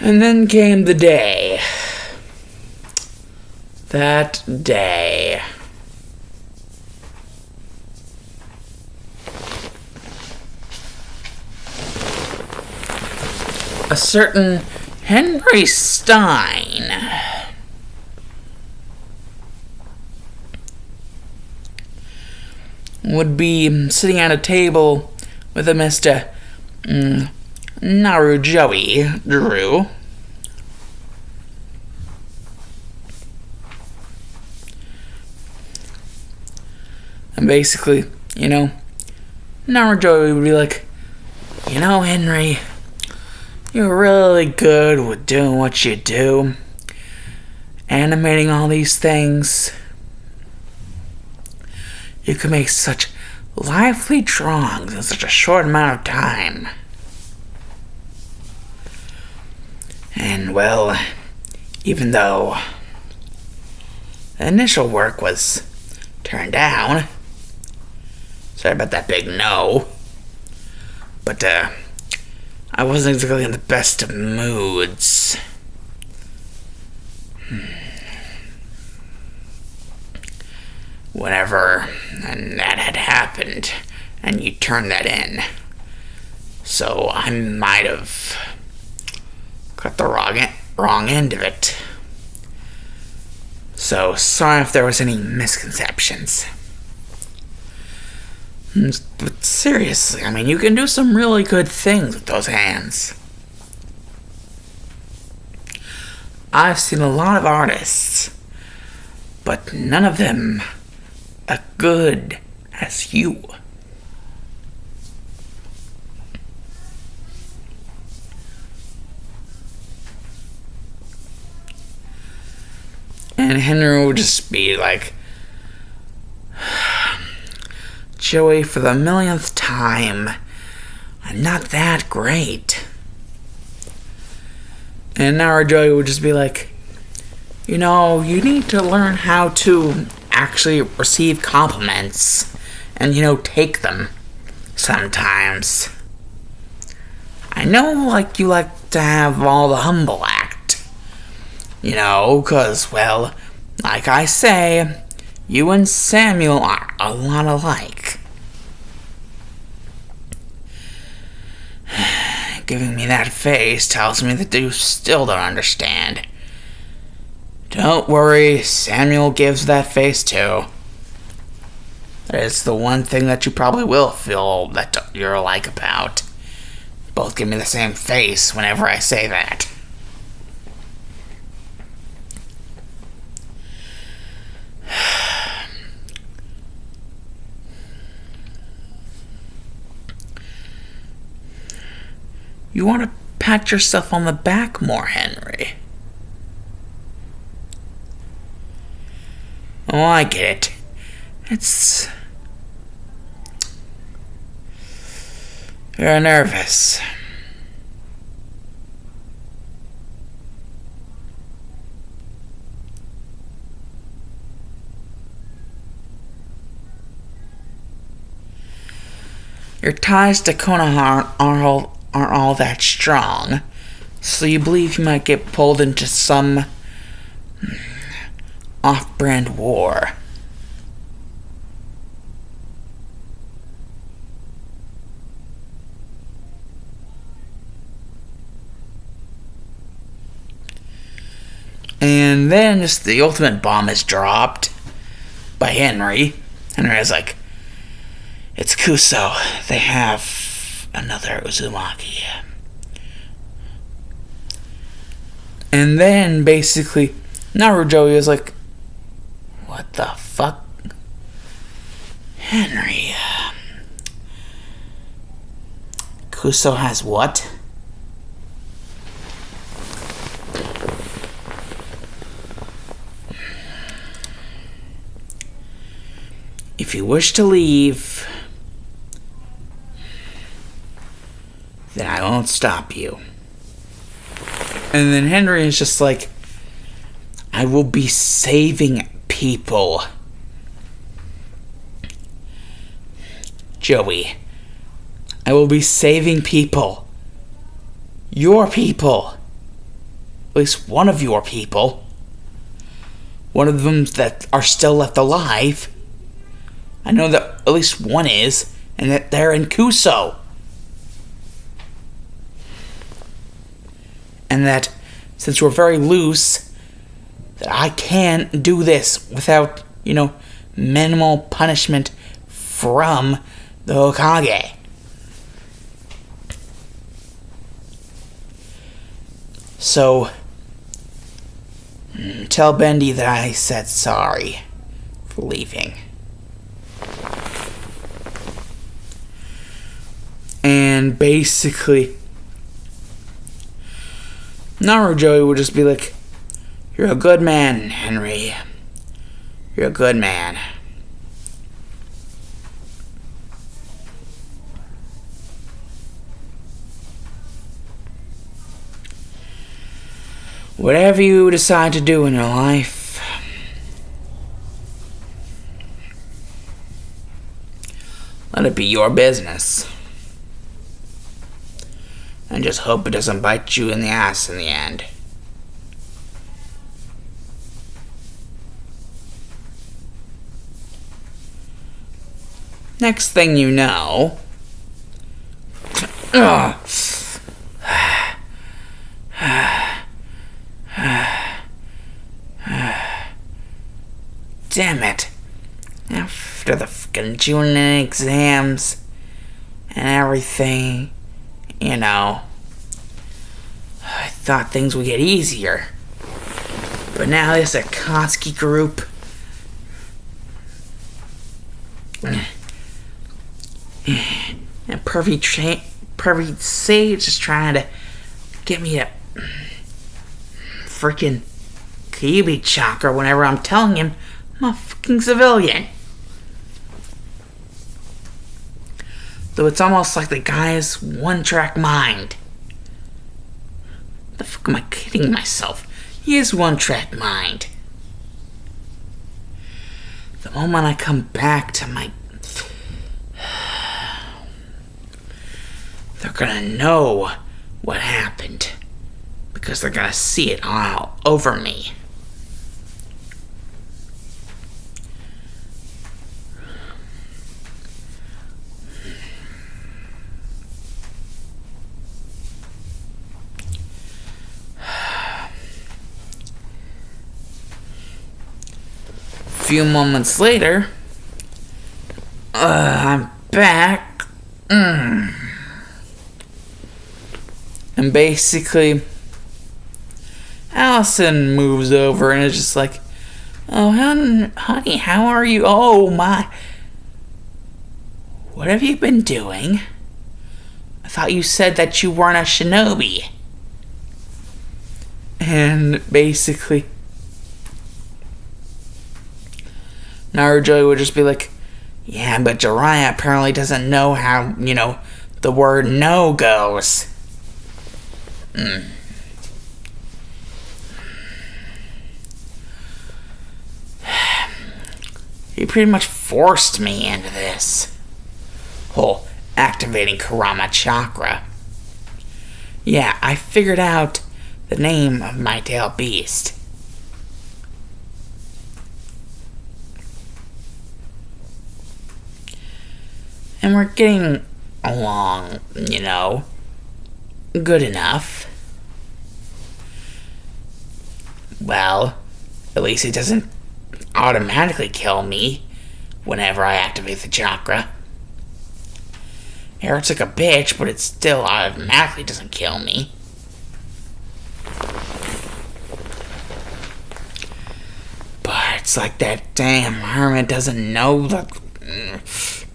And then came the day. That day. A certain Henry Stein would be sitting at a table with a Mr. Narujoey Drew. And basically, Narujoey would be like, Henry, you're really good with doing what you do. Animating all these things. You can make such lively drawings in such a short amount of time. And, well, even though the initial work was turned down, sorry about that big no, but, I wasn't exactly in the best of moods. Whenever that had happened, and you turned that in. So I might have got the wrong end of it. So sorry if there was any misconceptions. But seriously, you can do some really good things with those hands. I've seen a lot of artists, but none of them as good as you. And Henry would just be like, Joey, for the millionth time, I'm not that great. And now Joey would just be like, you need to learn how to actually receive compliments and, take them sometimes. I know, you like to have all the humble act, 'cause, well, like I say, you and Samuel are a lot alike. Giving me that face tells me that you still don't understand. Don't worry, Samuel gives that face too. It's the one thing that you probably will feel that you're alike about. Both give me the same face whenever I say that. You want to pat yourself on the back more, Henry. Oh, I get it. You're nervous. Your ties to Konoha aren't all that strong, so you believe you might get pulled into some off-brand war. And then just the ultimate bomb is dropped by Henry. Henry is like, it's Kuso. They have another Uzumaki. And then basically Narujoey is like, what the fuck? Henry, Kuso has what? If you wish to leave, then I won't stop you. And then Henry is just like, I will be saving people. Joey, I will be saving people. Your people. at least one of your people. One of them that are still left alive. I know that at least one is, and that they're in Kuso. And that since we're very loose, that I can do this without, minimal punishment from the Hokage. So, tell Bendy that I said sorry for leaving. And basically, narujoey would just be like, "You're a good man, Henry. You're a good man." Whatever you decide to do in your life, let it be your business. And just hope it doesn't bite you in the ass in the end. Next thing you know... Damn it. After the fucking June exams and everything, I thought things would get easier. But now this Akatsuki group... and Pervy Sage is trying to get me to freaking Kyuubi chakra whenever I'm telling him I'm a fucking civilian. Though it's almost like the guy's one-track mind. The fuck am I kidding myself? He is one-track mind. The moment I come back to my... they're gonna know what happened. Because they're gonna see it all over me. A few moments later, I'm back. And basically, Allison moves over and is just like, "Oh, honey, how are you? Oh, my. What have you been doing? I thought you said that you weren't a shinobi." And basically, narujoey would just be like, "Yeah, but Jiraiya apparently doesn't know how, the word no goes." He pretty much forced me into this whole activating Kurama chakra. Yeah, I figured out the name of my tail beast. And we're getting along, good enough. Well, at least it doesn't automatically kill me whenever I activate the chakra. It hurts like a bitch, but it still automatically doesn't kill me. But it's like that damn hermit doesn't know the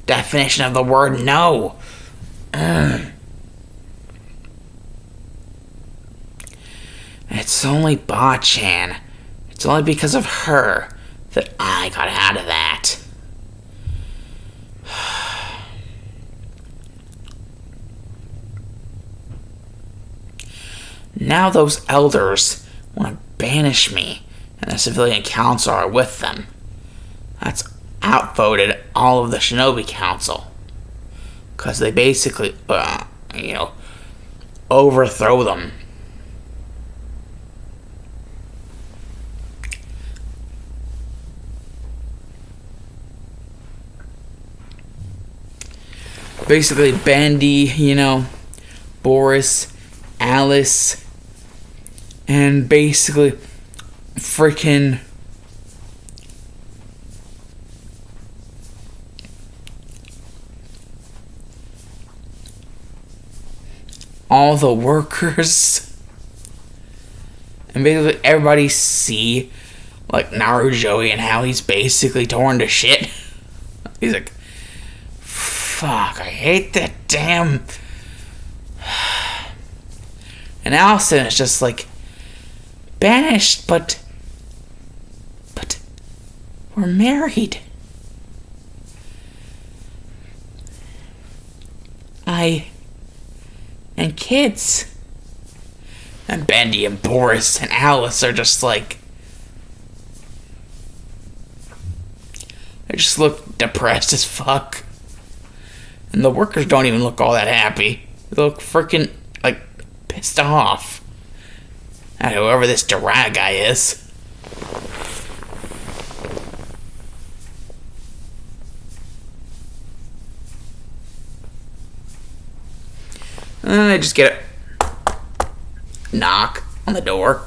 definition of the word no. It's only Ba-chan. It's only because of her that I got out of that. Now those elders want to banish me, and the civilian council are with them. That's outvoted all of the shinobi council. Because they basically, overthrow them. basically Bandy, Boris, Alice, and basically freaking all the workers. And basically everybody see like narujoey and how he's basically torn to shit. He's like, fuck, I hate that damn. And Allison is just like, banished, but we're married. And kids. And Bendy and Boris and Alice are just like, they just look depressed as fuck. And the workers don't even look all that happy. They look freaking like pissed off at whoever this Dara guy is. And then they just get a knock on the door.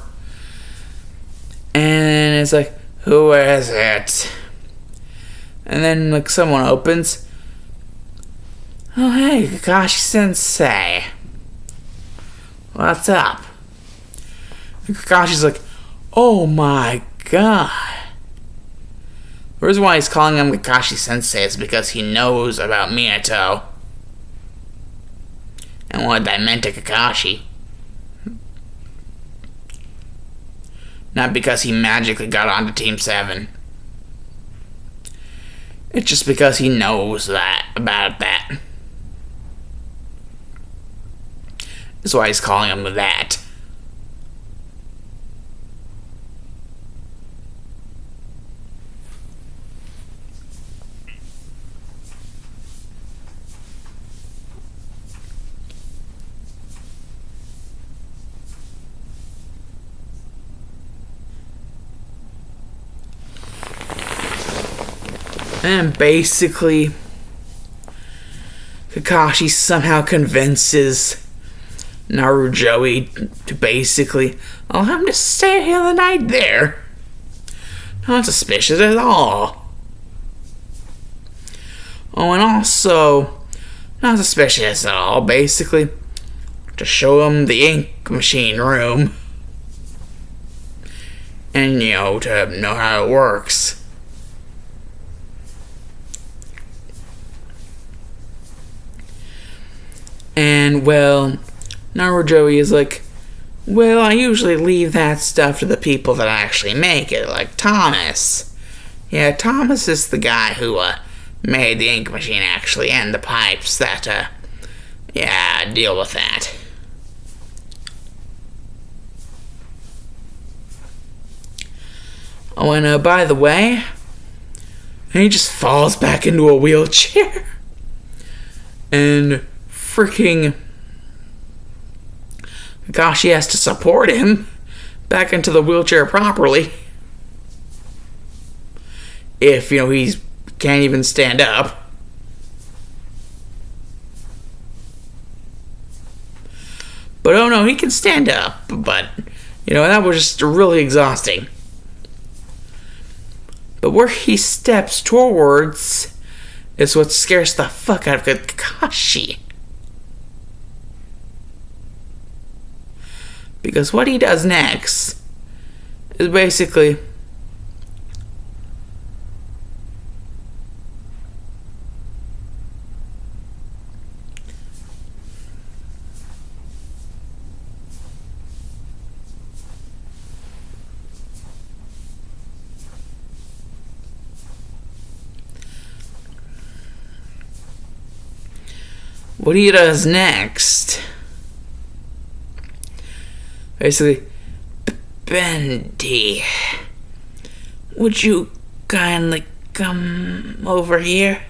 And it's like, who is it? And then like someone opens. Oh hey, Kakashi Sensei. What's up? And Kakashi's like, oh my god. The reason why he's calling him Kakashi Sensei is because he knows about Minato. And what I meant to Kakashi. Not because he magically got onto Team 7. It's just because he knows about that. That's why he's calling him that. And basically, Kakashi somehow convinces narujoey to basically allow him to stay here the night there. Not suspicious at all. Oh, and also, not suspicious at all, basically, to show him the ink machine room. And, to know how it works. And, well, narujoey is like, well, I usually leave that stuff to the people that actually make it, like Thomas. Yeah, Thomas is the guy who, made the ink machine, actually, and the pipes that, deal with that. Oh, and, by the way, and he just falls back into a wheelchair. And freaking Kakashi has to support him back into the wheelchair properly. If, he can't even stand up. But oh no, he can stand up. But, that was just really exhausting. But where he steps towards is what scares the fuck out of Kakashi. Because what he does next is basically basically, Bendy, would you kindly come over here?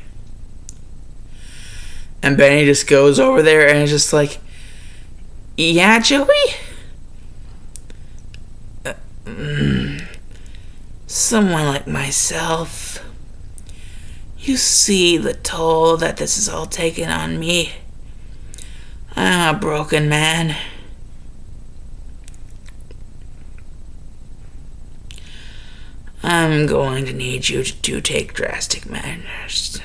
And Benny just goes over there and is just like, yeah, Joey? Someone like myself, You see the toll that this is all taking on me. I'm a broken man. I'm going to need you to take drastic measures.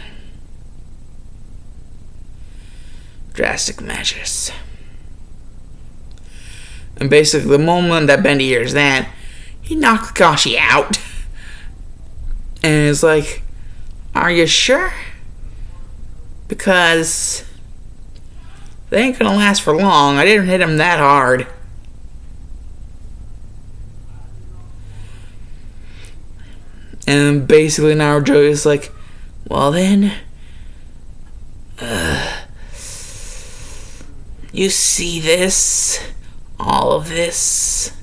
Drastic measures. And basically, the moment that Bendy hears that, he knocks Kakashi out. And is like, are you sure? Because they ain't gonna last for long. I didn't hit him that hard. And basically Naruto is like, well then, you see this, all of this.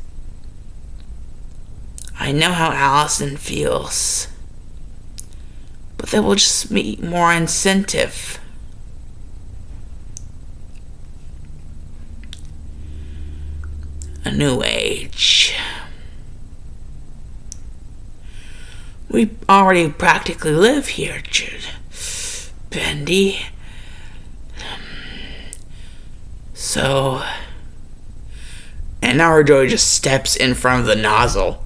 I know how Allison feels, but that will just be more incentive. A new age. We already practically live here, Bendy. So, and Naruto just steps in front of the nozzle.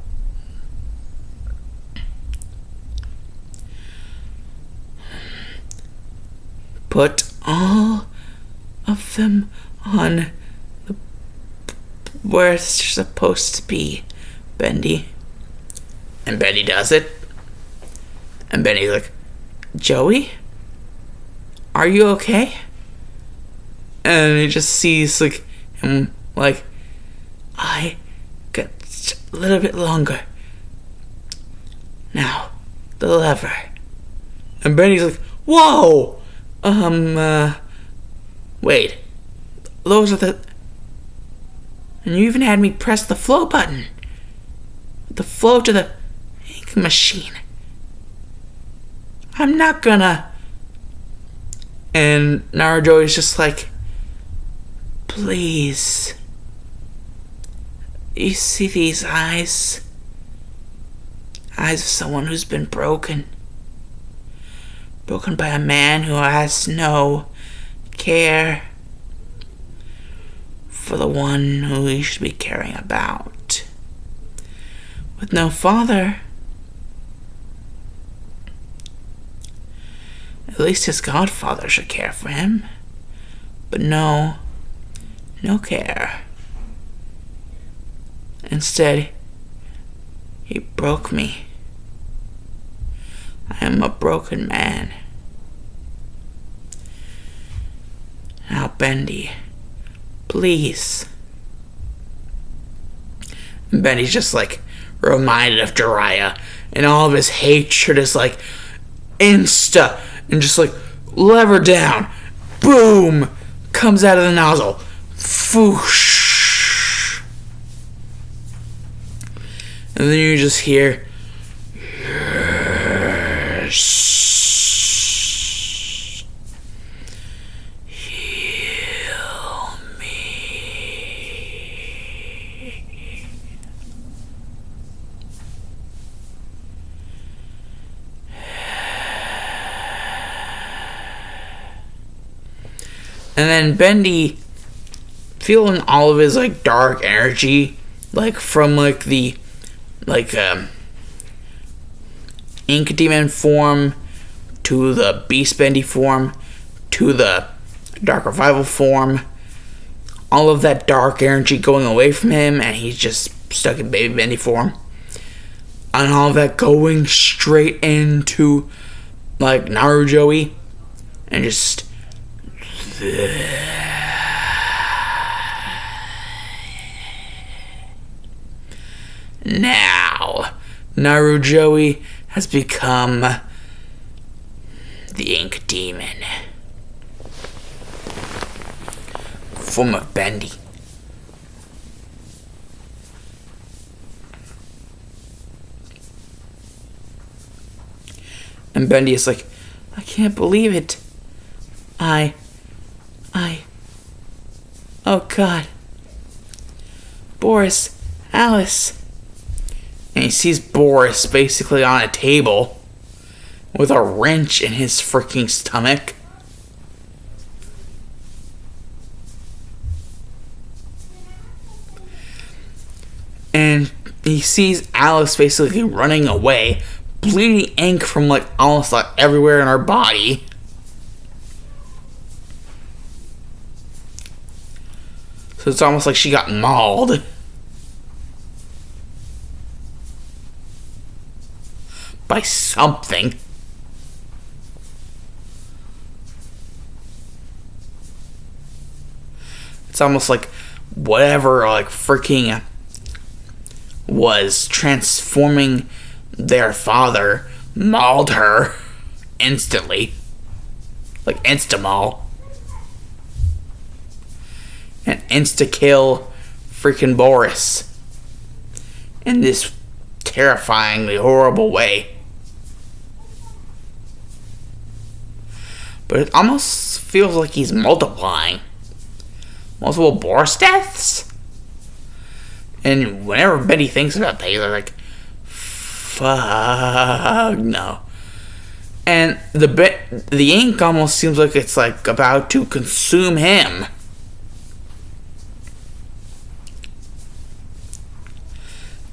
Put all of them on the where it's supposed to be, Bendy. And Bendy does it. And Bendy's like, Joey? Are you okay? And he just sees like him like, I got a little bit longer. Now, the lever. And Bendy's like, whoa! Wait. Those are the... And you even had me press the flow button. The flow to the ink machine. I'm not gonna... And Naruto is just like, please. You see these eyes? Eyes of someone who's been broken. Broken by a man who has no care for the one who he should be caring about. With no father. At least his godfather should care for him. But no care. Instead, he broke me. I am a broken man. Now, Bendy, please. And Bendy's just like reminded of Jiraiya, and all of his hatred is like insta, and just like lever down, boom, comes out of the nozzle, foosh, and then you just hear, yes, heal me. And then Bendy, feeling all of his like dark energy, like from like the Ink Demon form to the Beast Bendy form to the Dark Revival form, all of that dark energy going away from him, and he's just stuck in Baby Bendy form, and all of that going straight into like narujoey, and just now narujoey has become the Ink Demon form of Bendy. And Bendy is like, I can't believe it. Oh God. Boris, Alice. And he sees Boris basically on a table. with a wrench in his freaking stomach. And he sees Alice basically running away, bleeding ink from almost everywhere in her body. So it's almost like she got mauled. By something. It's almost like whatever freaking was transforming their father mauled her instantly. Like insta-maul. And insta-kill freaking Boris. In this terrifyingly horrible way. But it almost feels like he's multiplying. Multiple Boris deaths? And whenever Betty thinks about that, they're like, fuck no. And the ink almost seems like it's about to consume him.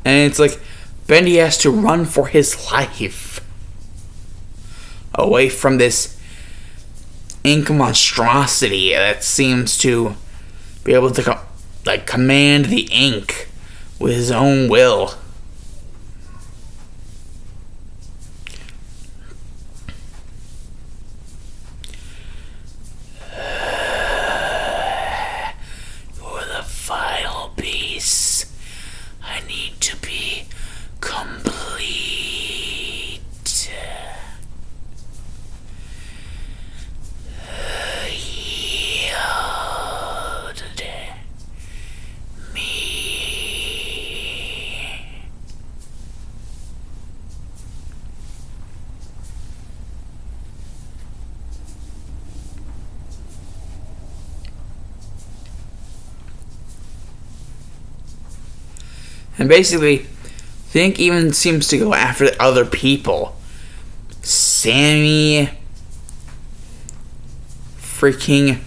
And it's like Bendy has to run for his life away from this ink monstrosity that seems to be able to command the ink with his own will. For the final piece, I need to be complete. Yield me. And basically, the ink even seems to go after other people. Sammy, freaking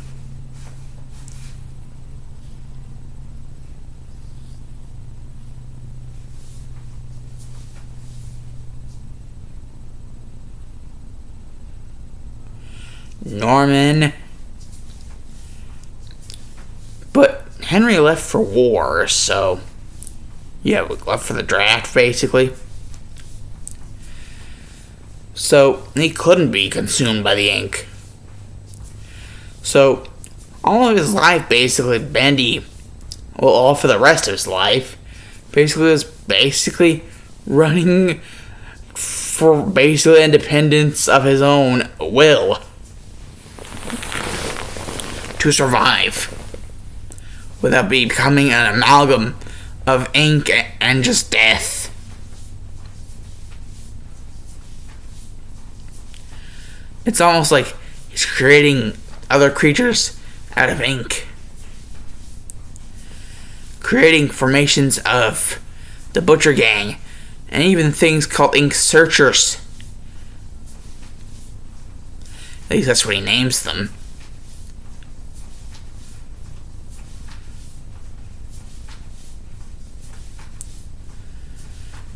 Norman. But Henry left for war, so yeah, we left for the draft, basically. So, he couldn't be consumed by the ink. So, all of his life, basically, Bendy, well, all for the rest of his life, basically was running for basically independence of his own will. To survive. Without becoming an amalgam of ink and just death. It's almost like he's creating other creatures out of ink. Creating formations of the Butcher Gang. And even things called ink searchers. At least that's what he names them.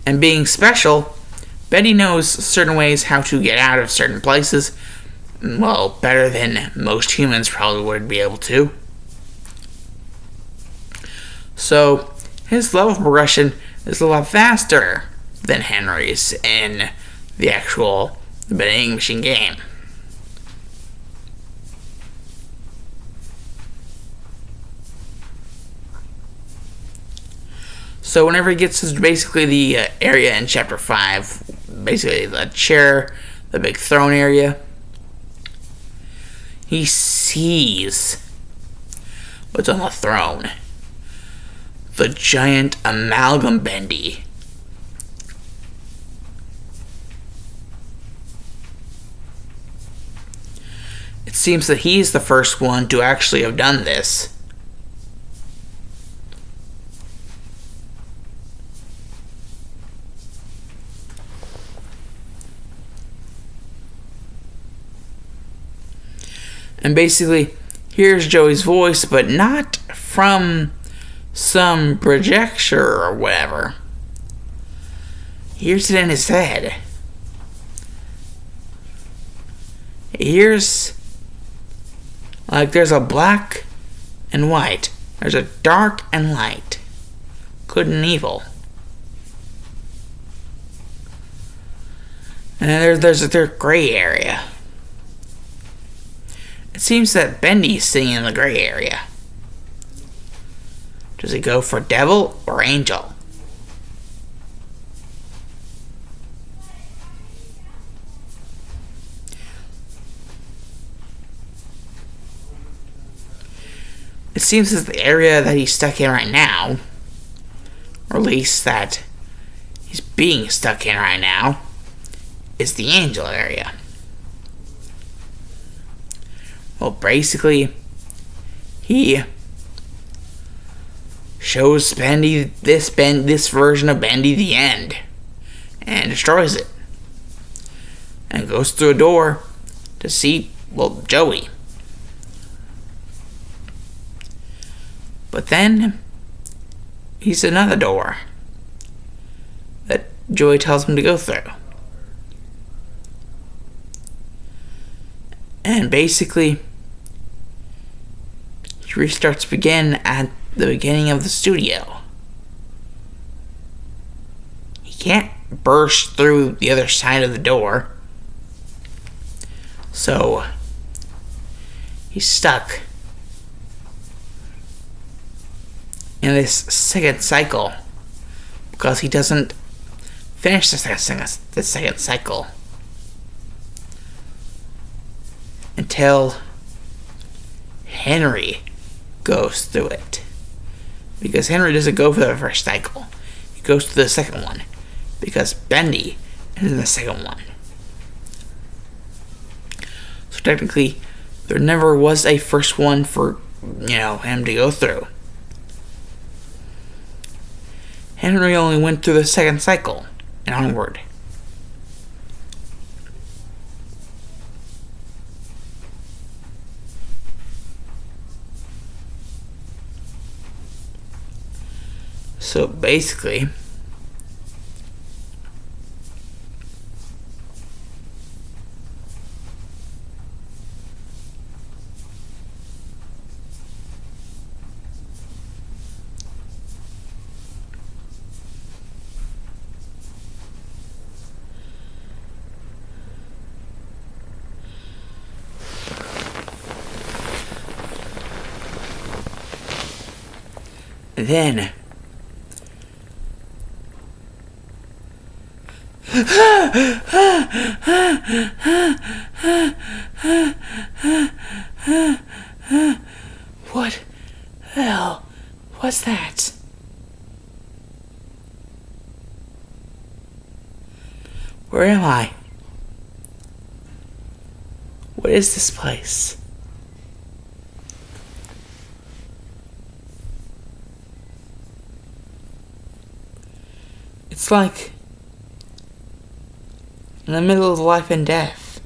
And being special, Betty knows certain ways how to get out of certain places. Well, better than most humans probably would be able to. So, his level progression is a lot faster than Henry's in the actual vending machine game. So whenever he gets to basically the area in Chapter 5, basically the chair, the big throne area, he sees what's on the throne. The giant amalgam Bendy. It seems that he's the first one to actually have done this. And basically, hears Joey's voice, but not from some projector or whatever. He hears it in his head. He hears like there's a black and white. There's a dark and light. Good and evil. And then there's a gray area. It seems that Bendy's sitting in the gray area. Does he go for devil or angel? It seems that the area that he's stuck in right now, or at least that he's being stuck in right now, is the angel area. Well, basically, he shows Bendy this version of Bendy the end, and destroys it, and goes through a door to see, well, Joey. But then he sees another door that Joey tells him to go through. And basically, he restarts again at the beginning of the studio. He can't burst through the other side of the door. So, he's stuck in this second cycle because he doesn't finish the second cycle until Henry goes through it. Because Henry doesn't go for the first cycle. He goes to the second one. Because Bendy is in the second one. So technically, there never was a first one for, him to go through. Henry only went through the second cycle and onward. So basically, then what the hell was that? Where am I? What is this place? It's like in the middle of life and death.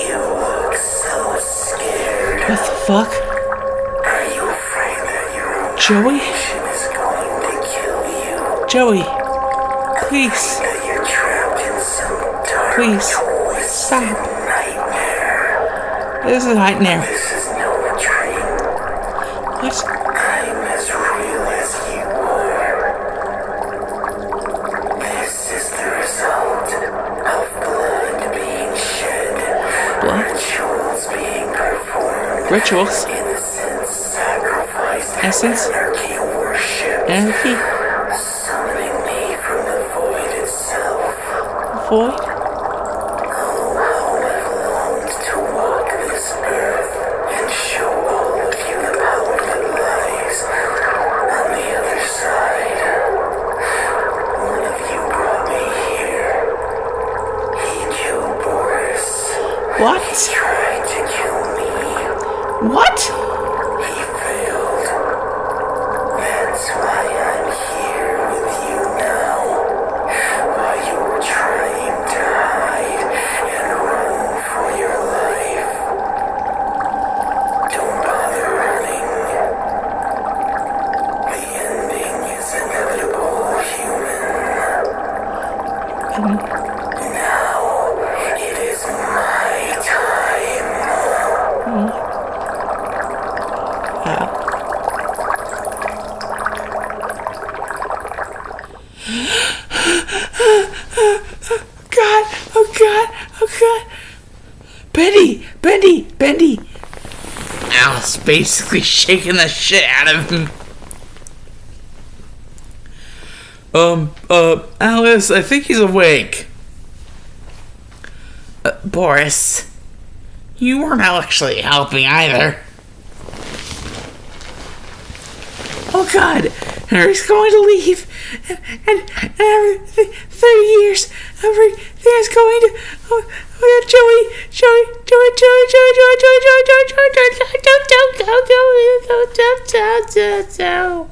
You look so scared. What the fuck? Are you afraid that your own Joey? creation is going to kill you? Joey, please, That you're trapped in some dark, please, twisted stop. nightmare. This is a nightmare. This is no dream. What? I'm as real as you are. This is the result of blood being shed, Blood? rituals being performed, Rituals? innocent sacrifice, Innocence? anarchy worship, Anarchy? summoning me from the void itself. Void? Oh, how I've longed to walk this earth and show all of you the power that lies on the other side. One of you brought me here. He killed Boris. What? He tried What? He failed. That's why I'm here with you now. While you were trying to hide and run for your life. Don't bother running. The ending is inevitable, human. Now, it is my time. God, oh God, oh God. Bendy. Al's basically shaking the shit out of him. Alice, I think he's awake. Boris, you weren't actually helping either. Oh God, Henry's going to leave, and every 30 years, everything is going to. Oh yeah, Joey, don't.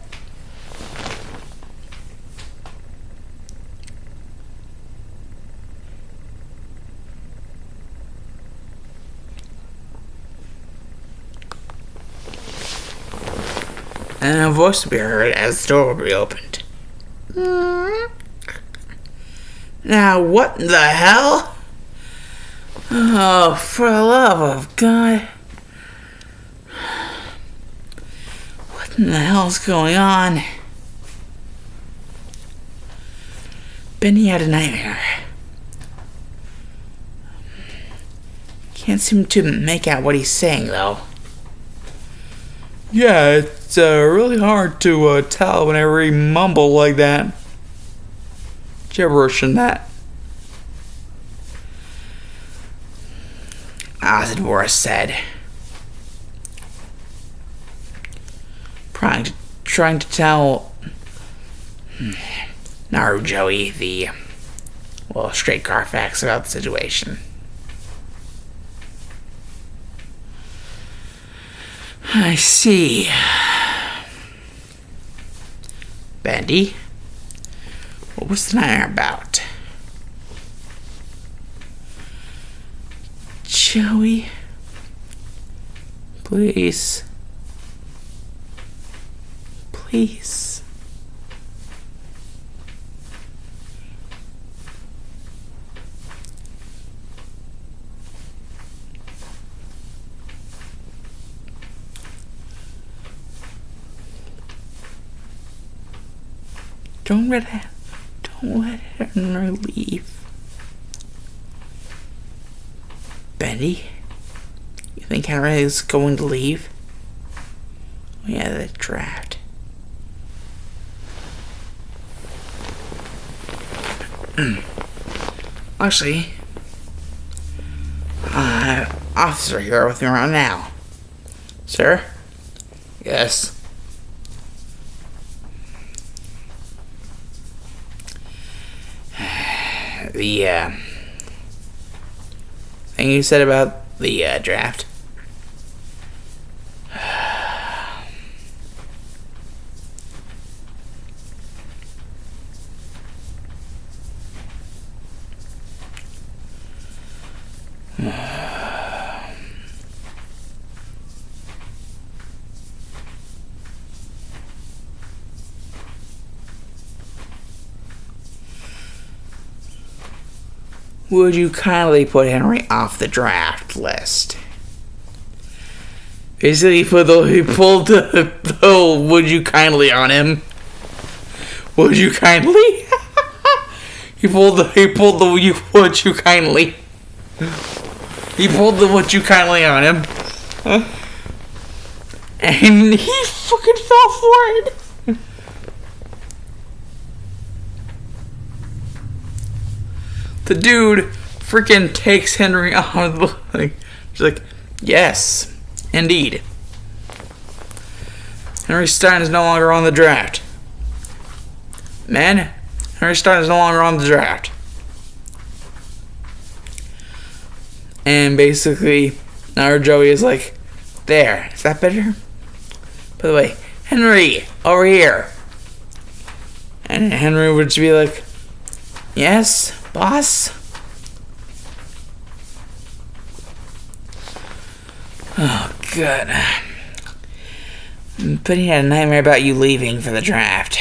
And a voice will be heard as the door will be opened. Now, what in the hell? Oh, for the love of God. What in the hell's going on? Benny had a nightmare. Can't seem to make out what he's saying, though. Yeah, it's really hard to tell whenever he mumble like that. Gibberish and that. As Boris said. Trying to tell narujoey the straight car facts about the situation. I see. Bendy, what was the nightmare about? Joey, please. Don't let Henry leave. Benny, you think Henry is going to leave? Oh yeah, the draft. Actually, officer here with me right now. Sir? Yes. The thing you said about the draft. Would you kindly put Henry off the draft list? Basically, he pulled the would you kindly on him. Would you kindly? He pulled the would you kindly. He pulled the would you kindly on him. And he fucking fell for it. The dude freaking takes Henry out of the thing. She's like, yes, indeed. Henry Stein is no longer on the draft. Man, Henry Stein is no longer on the draft. And basically, narujoey is like, There. Is that better? By the way, Henry, over here. And Henry would just be like, yes, boss? Oh, good. But he had a nightmare about you leaving for the draft.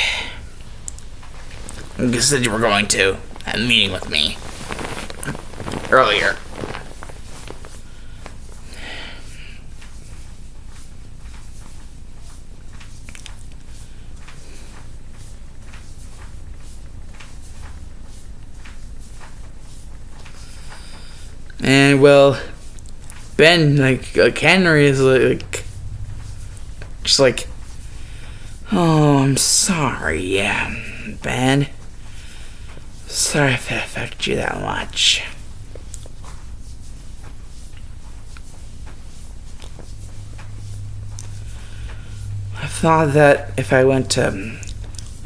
You said you were going to have a meeting with me earlier. And well, Ben, like Henry is like, just like, oh, I'm sorry, yeah, Ben. Sorry if it affected you that much. I thought that if I went to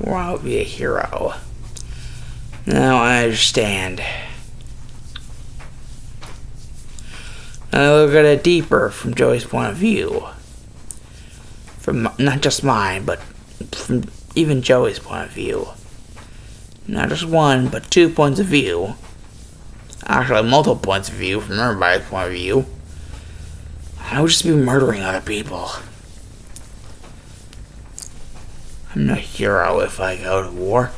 war, I would be a hero. Now I understand. And I look at it deeper from Joey's point of view. From not just mine, but from even Joey's point of view. Not just one, but 2 points of view. Actually, multiple points of view from everybody's point of view. I would just be murdering other people. I'm no hero if I go to war.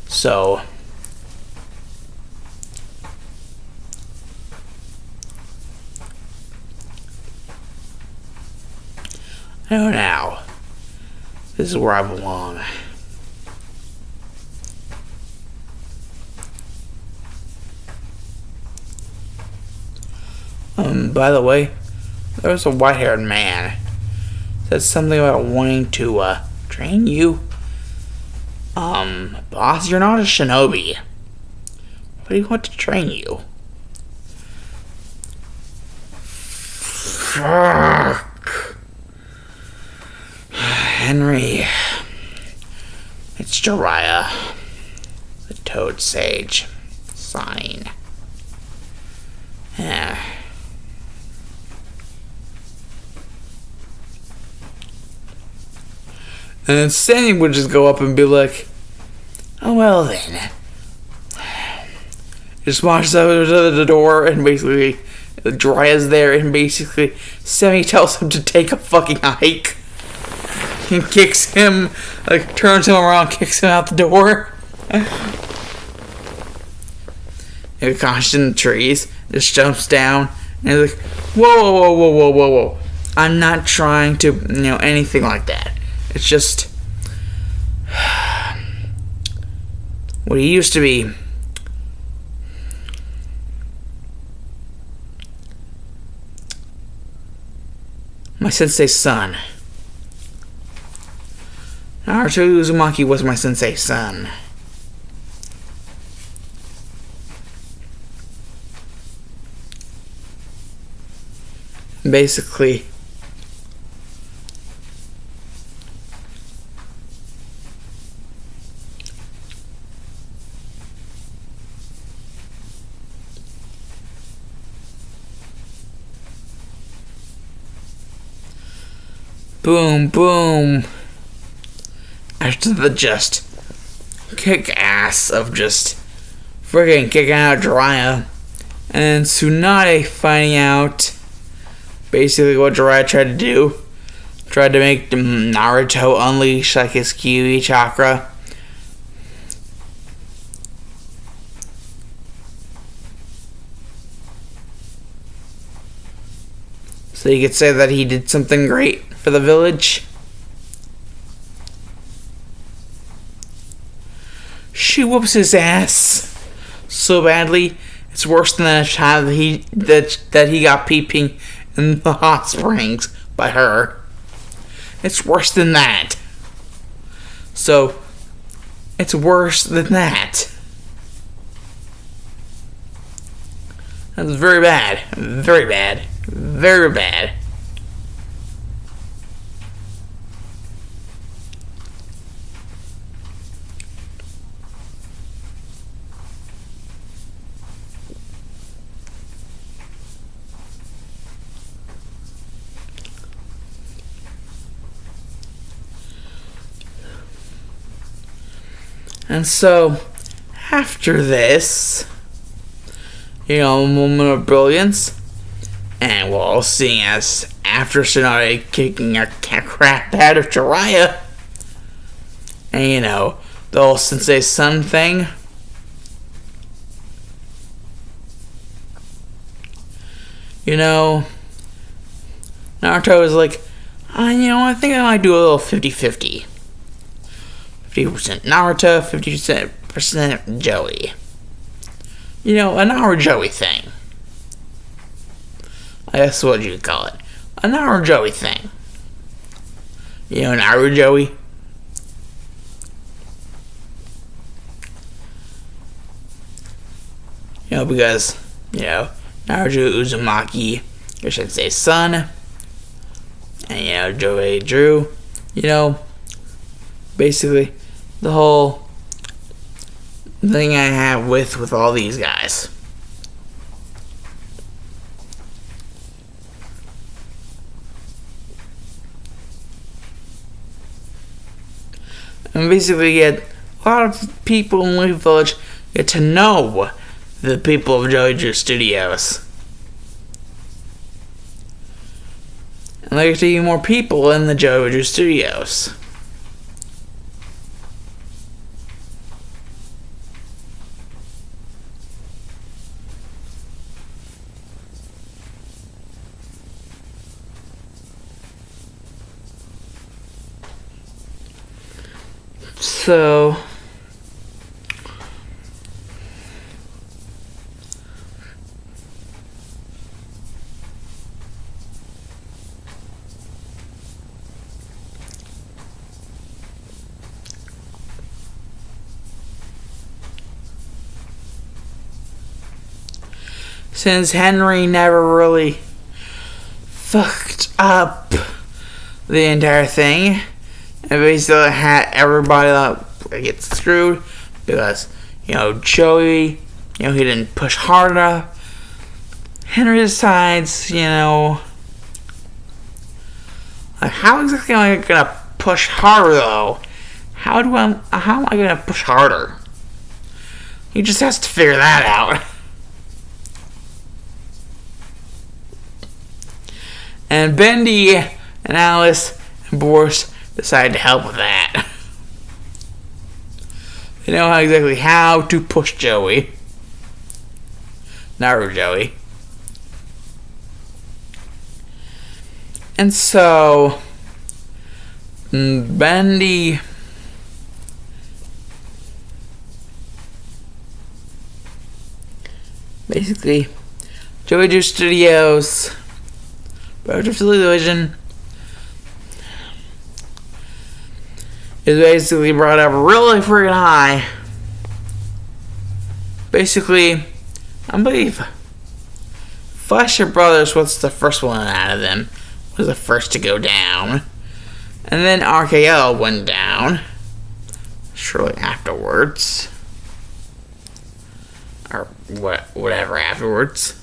So, I know now. This is where I belong. By the way, there was a white-haired man. Said something about wanting to, train you. Boss, you're not a shinobi. What do you want to train you? Fuck. Henry. It's Jiraiya. The Toad Sage. Sign. Yeah. And then Sandy would just go up and be like, oh well then. Just marches over to the door and basically Jiraiya's there and basically Sammy tells him to take a fucking hike. And kicks him, like turns him around, kicks him out the door. And Akash in the trees, just jumps down and he's like, whoa. I'm not trying to, anything like that. It's just what he used to be. My sensei's son. Naruto Uzumaki was my sensei's son. Basically, boom. After the just kick ass of just friggin' kicking out Jiraiya, and Tsunade finding out basically what Jiraiya tried to do. Tried to make Naruto unleash like his Kyuubi chakra. So you could say that he did something great for the village. She whoops his ass so badly, it's worse than the time that he got peeping in the hot springs by her. It's worse than that. So, it's worse than that. That's very bad. Very bad. Very bad. And so, after this, moment of brilliance, and we're all seeing as after Tsunade kicking a crap out of Jiraiya, and the whole Sensei Son thing. Naruto was like, I think I might do a little 50-50. 50% Naruto, 50% Joey. A narujoey thing. I guess what you'd call it. A narujoey thing. Narujoey. Because, Naruto Uzumaki, or should I say son, and, Joey Drew, basically, the whole thing I have with all these guys. And basically get a lot of people in Leaf Village get to know the people of Joey Drew Studios. And they get to get more people in the Joey Drew Studios. So, since Henry never really fucked up the entire thing, and basically had everybody get screwed because, Joey, he didn't push hard enough. Henry decides, how exactly am I gonna push harder though? How am I gonna push harder? He just has to figure that out. And Bendy and Alice and Boris decided to help with that. They know exactly how to push Joey. Narujoey. And so, Bendy basically, Joey Drew Studios, Project Division, is basically brought up really freaking high. Basically, I believe Fleischer Brothers was the first one out of them. Was the first to go down. And then RKO went down shortly afterwards. Or whatever afterwards.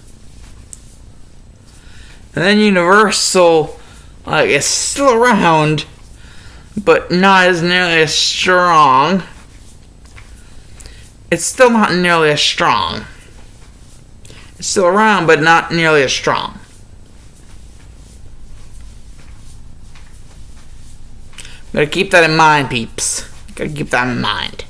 And then Universal is still around, but not as nearly as strong. It's still not nearly as strong. It's still around, but not nearly as strong. Gotta keep that in mind, peeps. Gotta keep that in mind.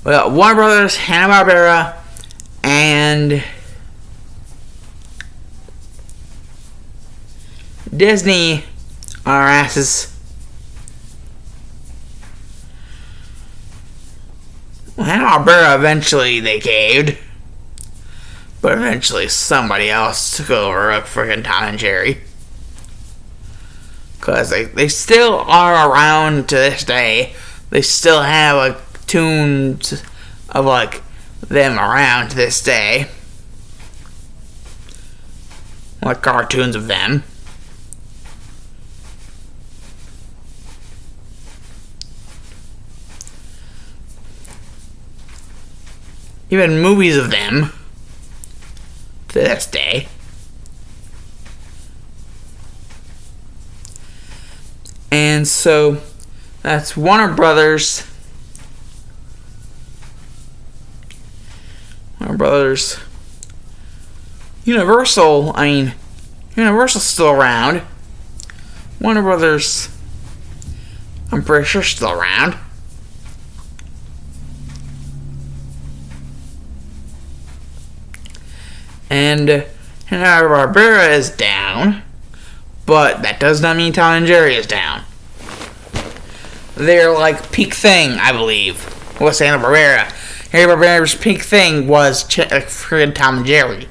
We got Warner Brothers, Hanna-Barbera, and Disney on our asses. Well, Hanna-Barbera eventually they caved, but eventually somebody else took over a freaking Tom and Jerry. Because they still are around to this day. They still have tunes of them around to this day, cartoons of them. Even movies of them. to this day. And so that's Warner Brothers. Universal, Universal's still around. Warner Brothers, I'm pretty sure, still around. And Hanna-Barbera is down, but that does not mean Tom and Jerry is down. They're like peak thing, I believe. What's Hanna-Barbera? Hanna-Barbera's peak thing was friggin' Tom and Jerry.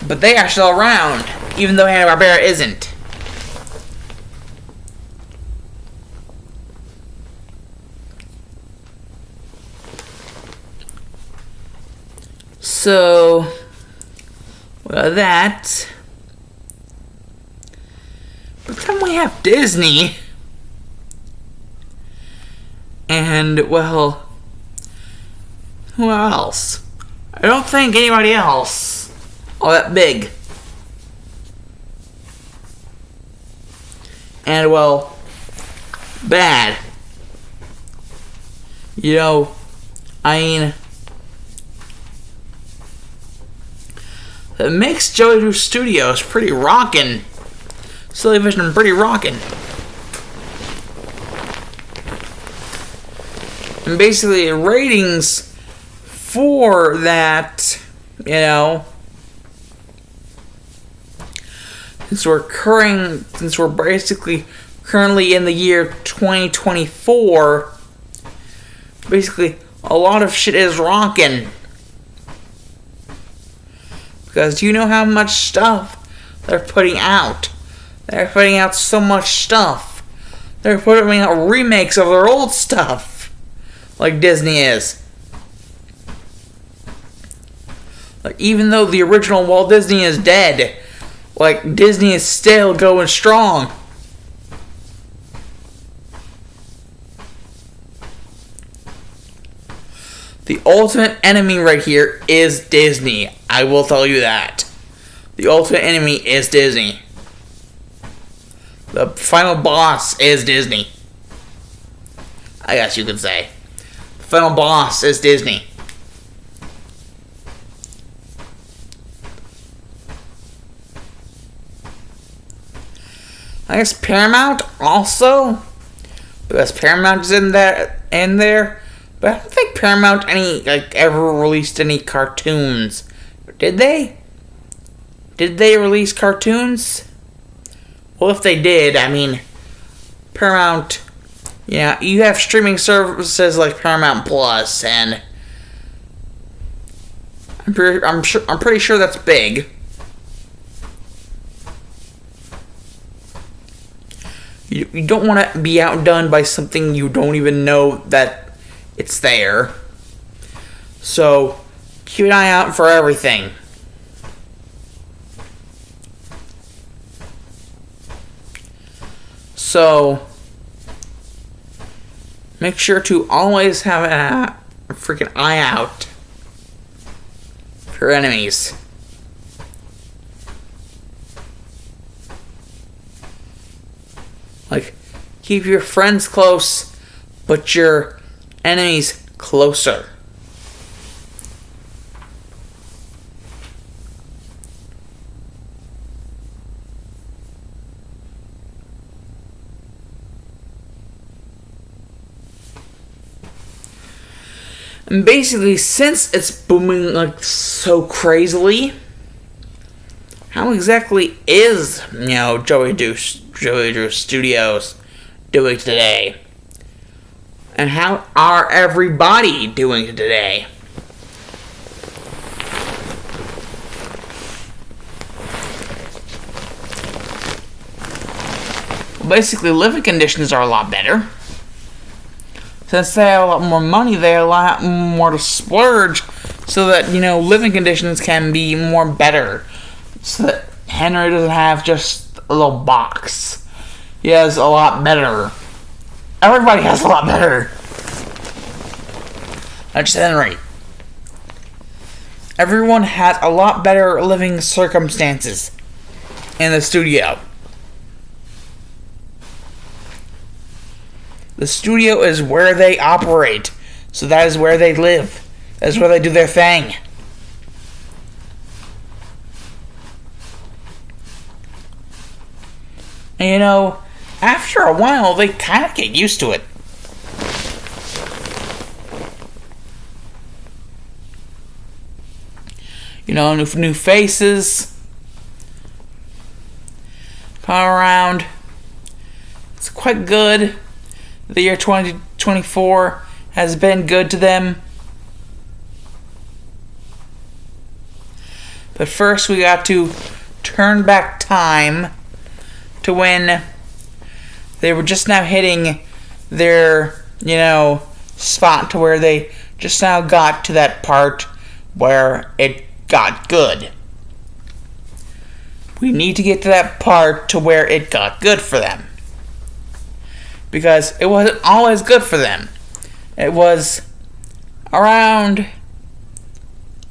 But they are still around, even though Hanna-Barbera isn't. So, well, that. But then we have Disney. And, well, who else? I don't think anybody else all that big. And, well, bad. You know, it makes Joey Drew Studios pretty rockin'. Silly Vision pretty rockin'. And basically, ratings for that, since we're basically currently in the year 2024, basically, a lot of shit is rockin'. Because you know how much stuff they're putting out. They're putting out so much stuff. They're putting out remakes of their old stuff. Like Disney is. Like, even though the original Walt Disney is dead, like, Disney is still going strong. The ultimate enemy right here is Disney. I will tell you that. The ultimate enemy is Disney. The final boss is Disney. I guess you could say. The final boss is Disney. I guess Paramount also, because Paramount is in there, but I don't think Paramount ever released any cartoons. Did they? Did they release cartoons? Well, if they did, Paramount, you have streaming services like Paramount Plus, and I'm pretty sure that's big. You don't want to be outdone by something you don't even know that it's there. So, keep an eye out for everything. So, make sure to always have a freaking eye out for enemies. Like, keep your friends close, but your enemies closer. And basically, since it's booming like so crazily, how exactly is, Joey Drew Studios doing today? And how are everybody doing today? Well, basically, living conditions are a lot better. Since they have a lot more money, they have a lot more to splurge, so that, living conditions can be more better. So that Henry doesn't have just a little box. He has a lot better. Everybody has a lot better. Not just Henry. everyone had a lot better living circumstances in the studio. The studio is where they operate, so that is where they live. That's where they do their thing. And you know, after a while, they kind of get used to it. You know, new faces come around. It's quite good. The year 2024 has been good to them. But first, we got to turn back time to when they were just now hitting their, spot to where they just now got to that part where it got good. We need to get to that part to where it got good for them. Because it wasn't always good for them. It was around,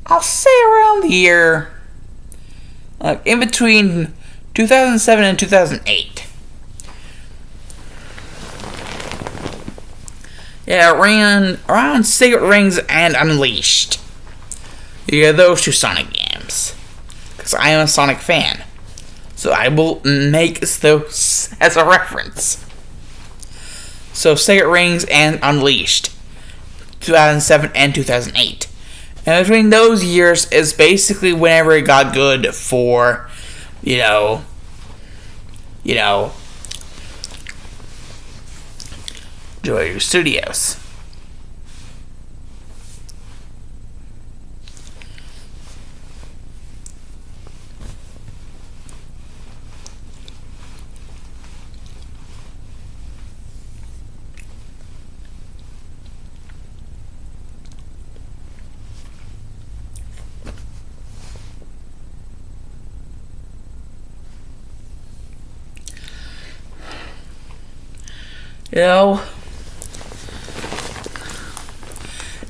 I'll say around the year, in between 2007 and 2008. Yeah, around Secret Rings and Unleashed. You get those two Sonic games. Because I am a Sonic fan. So I will make those as a reference. So Secret Rings and Unleashed. 2007 and 2008. And between those years is basically whenever it got good for, Joy Studios.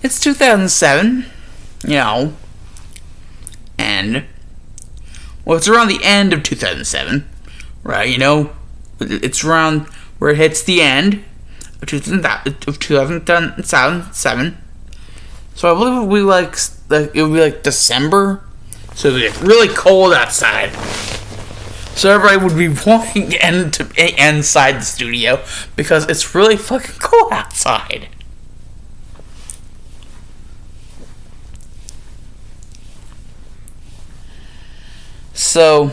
It's 2007, and, it's around the end of 2007, right, it's around where it hits the end of 2007, so I believe it would be like December, so it would be really cold outside. So everybody would be walking inside the studio because it's really fucking cold outside. So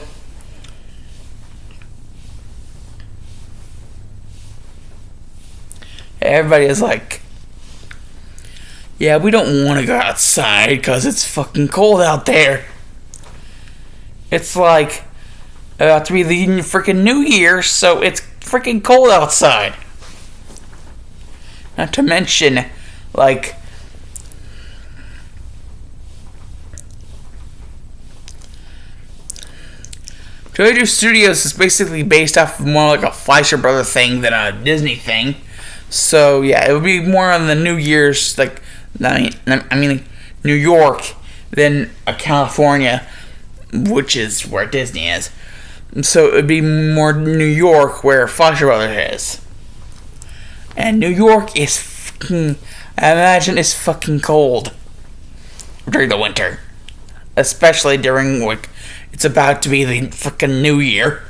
everybody is like, yeah, we don't want to go outside because it's fucking cold out there. It's like about to be the freaking New Year, so it's freaking cold outside. Not to mention, Jojo Studios is basically based off of more like a Fleischer Brother thing than a Disney thing. So yeah, it would be more on the New Year's, New York than California, which is where Disney is. So it would be more New York where Fleischer Brothers is. And New York is fucking, I imagine, is fucking cold during the winter. Especially during, it's about to be the freaking New Year.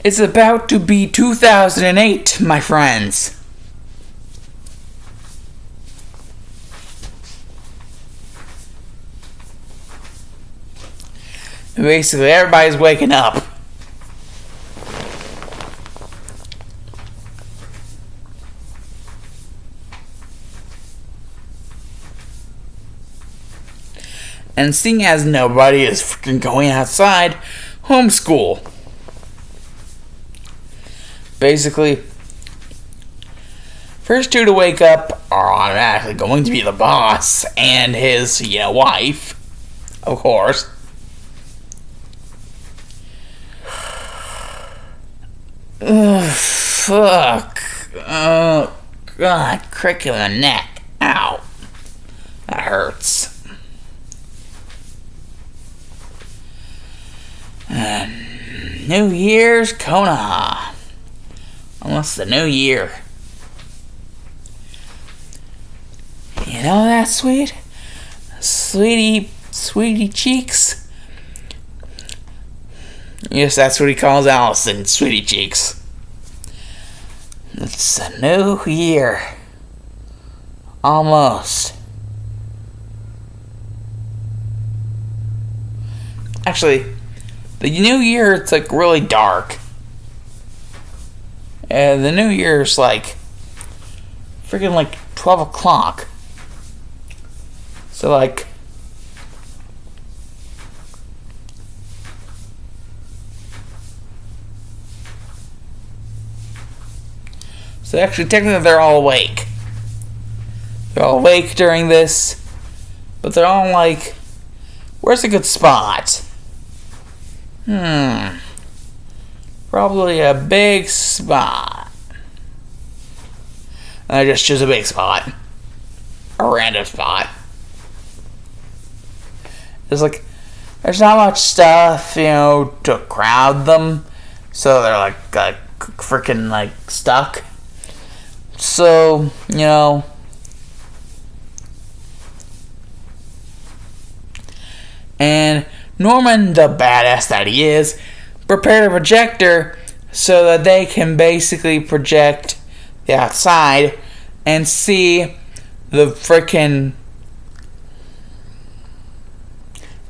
It's about to be 2008, my friends. Basically, everybody's waking up. And seeing as nobody is freaking going outside, homeschool. Basically, first two to wake up are automatically going to be the boss and his, wife, of course. Ugh, fuck. Oh, God, crick in the neck. Ow. That hurts. New Year's Konoha. Almost the new year. You know that, sweet? Sweetie cheeks? Yes, that's what he calls Allison, sweetie cheeks. It's a new year. Almost. Actually, the new year, it's like really dark. And the new year's like freaking like 12 o'clock. So like so actually technically they're all awake. They're all awake during this, but they're all like, where's a good spot? Probably a big spot. And I just choose a big spot. A random spot. There's not much stuff, to crowd them. So they're like freaking like stuck. So, and Norman, the badass that he is, prepared a projector so that they can basically project the outside and see the frickin'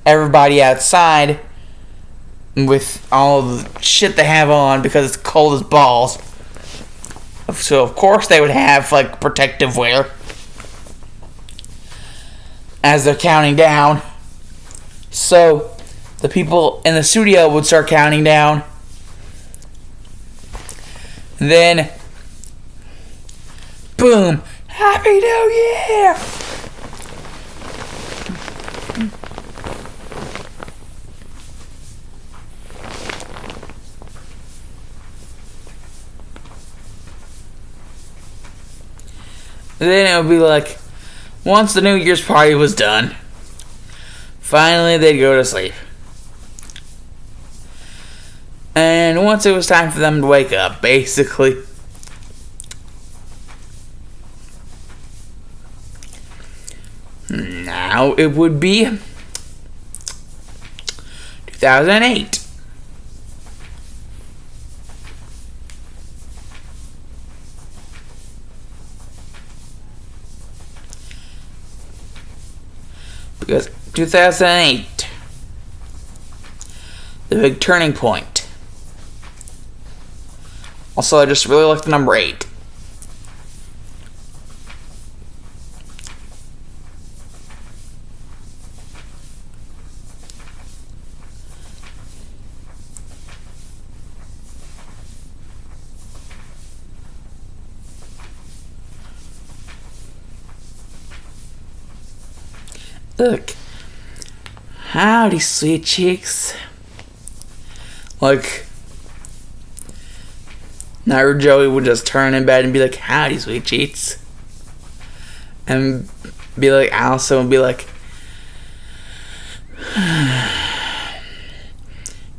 everybody outside with all the shit they have on because it's cold as balls. So of course they would have like protective wear as they're counting down. So the people in the studio would start counting down. And then, boom! Happy New Year! And then it would be like, once the New Year's party was done, finally they'd go to sleep. And once it was time for them to wake up, basically, now it would be 2008. Because 2008, the big turning point. Also, I just really like the number 8. Look. Howdy, sweet cheeks. Like, narujoey would just turn in bed and be like, howdy, sweet cheeks. And be like, Allison would be like,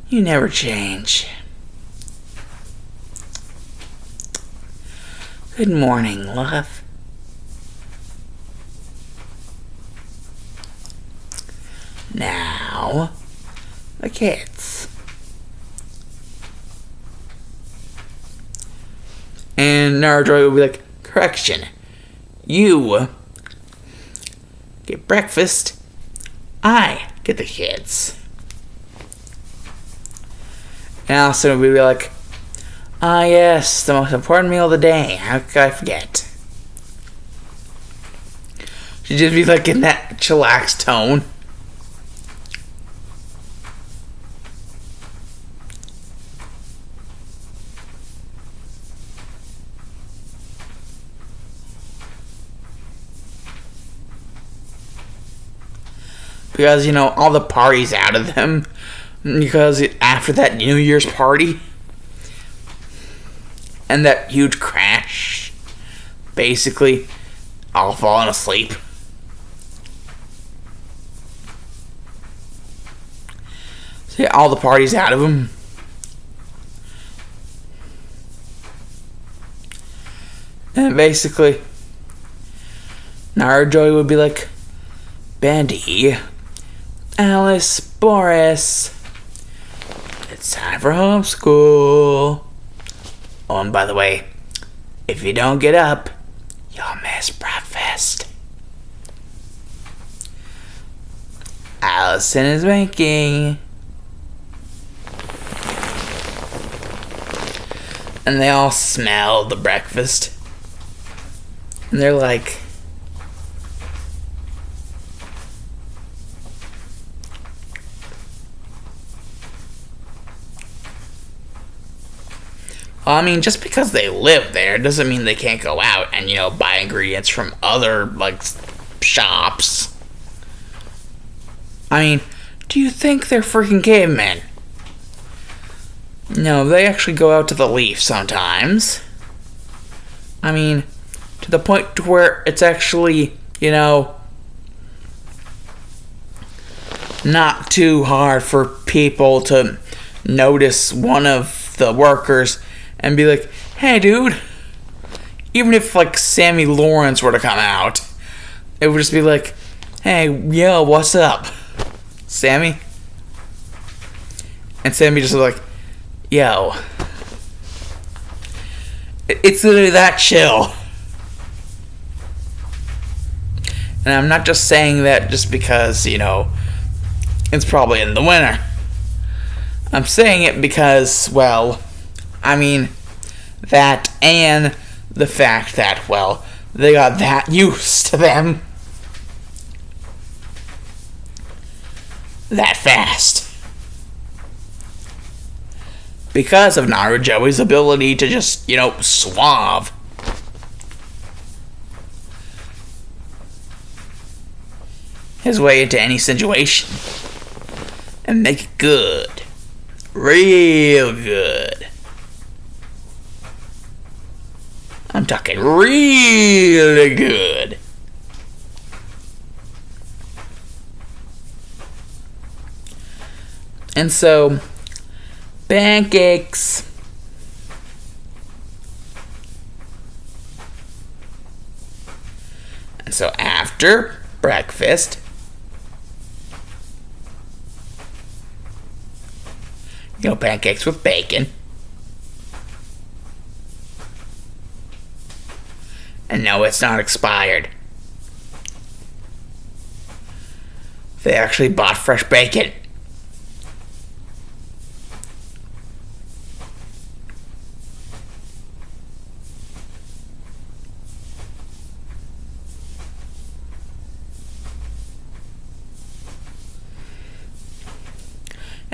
you never change. Good morning, love. Now, the kids. And narujoey would be like, correction. You get breakfast. I get the kids. And Allison would be like, ah, yes, the most important meal of the day. How could I forget? She'd just be like in that chillax tone. Because, all the party's out of them. Because after that New Year's party, and that huge crash, basically, all falling asleep. So yeah, all the party's out of him. And basically, Narujoey would be like, Bandy, Alice, Boris, it's time for homeschool. Oh, and by the way, if you don't get up, you'll miss breakfast. Allison is making. And they all smell the breakfast. And they're like, well, I mean, just because they live there doesn't mean they can't go out and, buy ingredients from other, shops. I mean, do you think they're freaking cavemen? No, they actually go out to the leaf sometimes. I mean, to the point to where it's actually, not too hard for people to notice one of the workers and be like, hey, dude. Even if, Sammy Lawrence were to come out, it would just be like, hey, yo, what's up, Sammy? And Sammy just was like, yo. It's literally that chill. And I'm not just saying that just because, it's probably in the winter. I'm saying it because, well, I mean, that and the fact that, well, they got that used to them that fast. Because of Narujoey's ability to just, suave. His way into any situation. And make it good. Real good. I'm talking really good. And so, pancakes. And so after breakfast, pancakes with bacon. And no, it's not expired. They actually bought fresh bacon.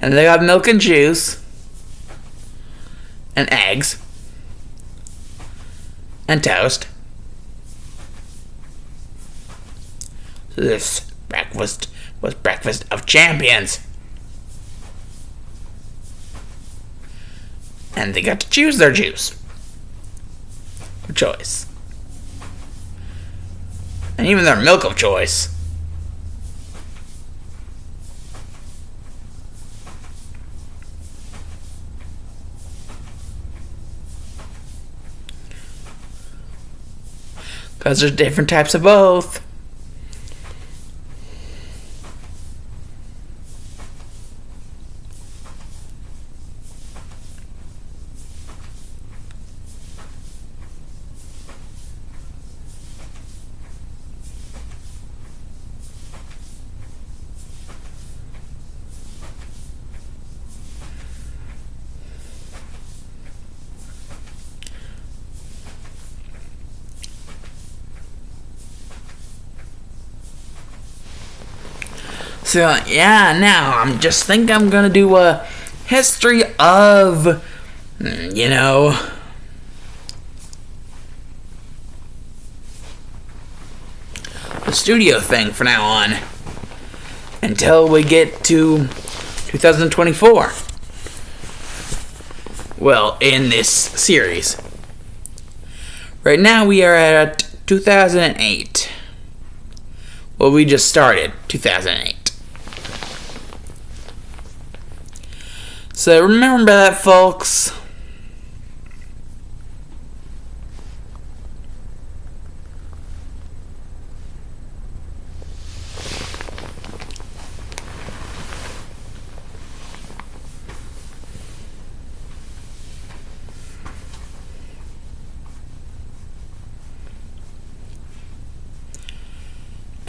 And they got milk and juice. And eggs. And toast. So this breakfast was breakfast of champions. And they got to choose their juice. Of choice. And even their milk of choice. Because there's different types of both. So, yeah, now I'm just think I'm gonna do a history of, the studio thing for now on. Until we get to 2024. Well, in this series. Right now we are at 2008. Well, we just started 2008. So remember that, folks.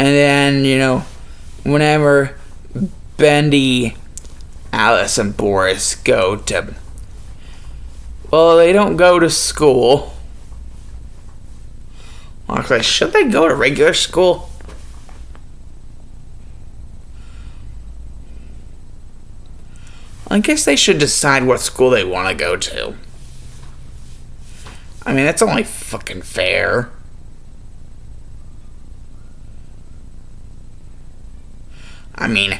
And then, whenever Bendy, Alice, and Boris go to... Well, they don't go to school. Actually, should they go to regular school? I guess they should decide what school they want to go to. I mean, that's only fucking fair. I mean,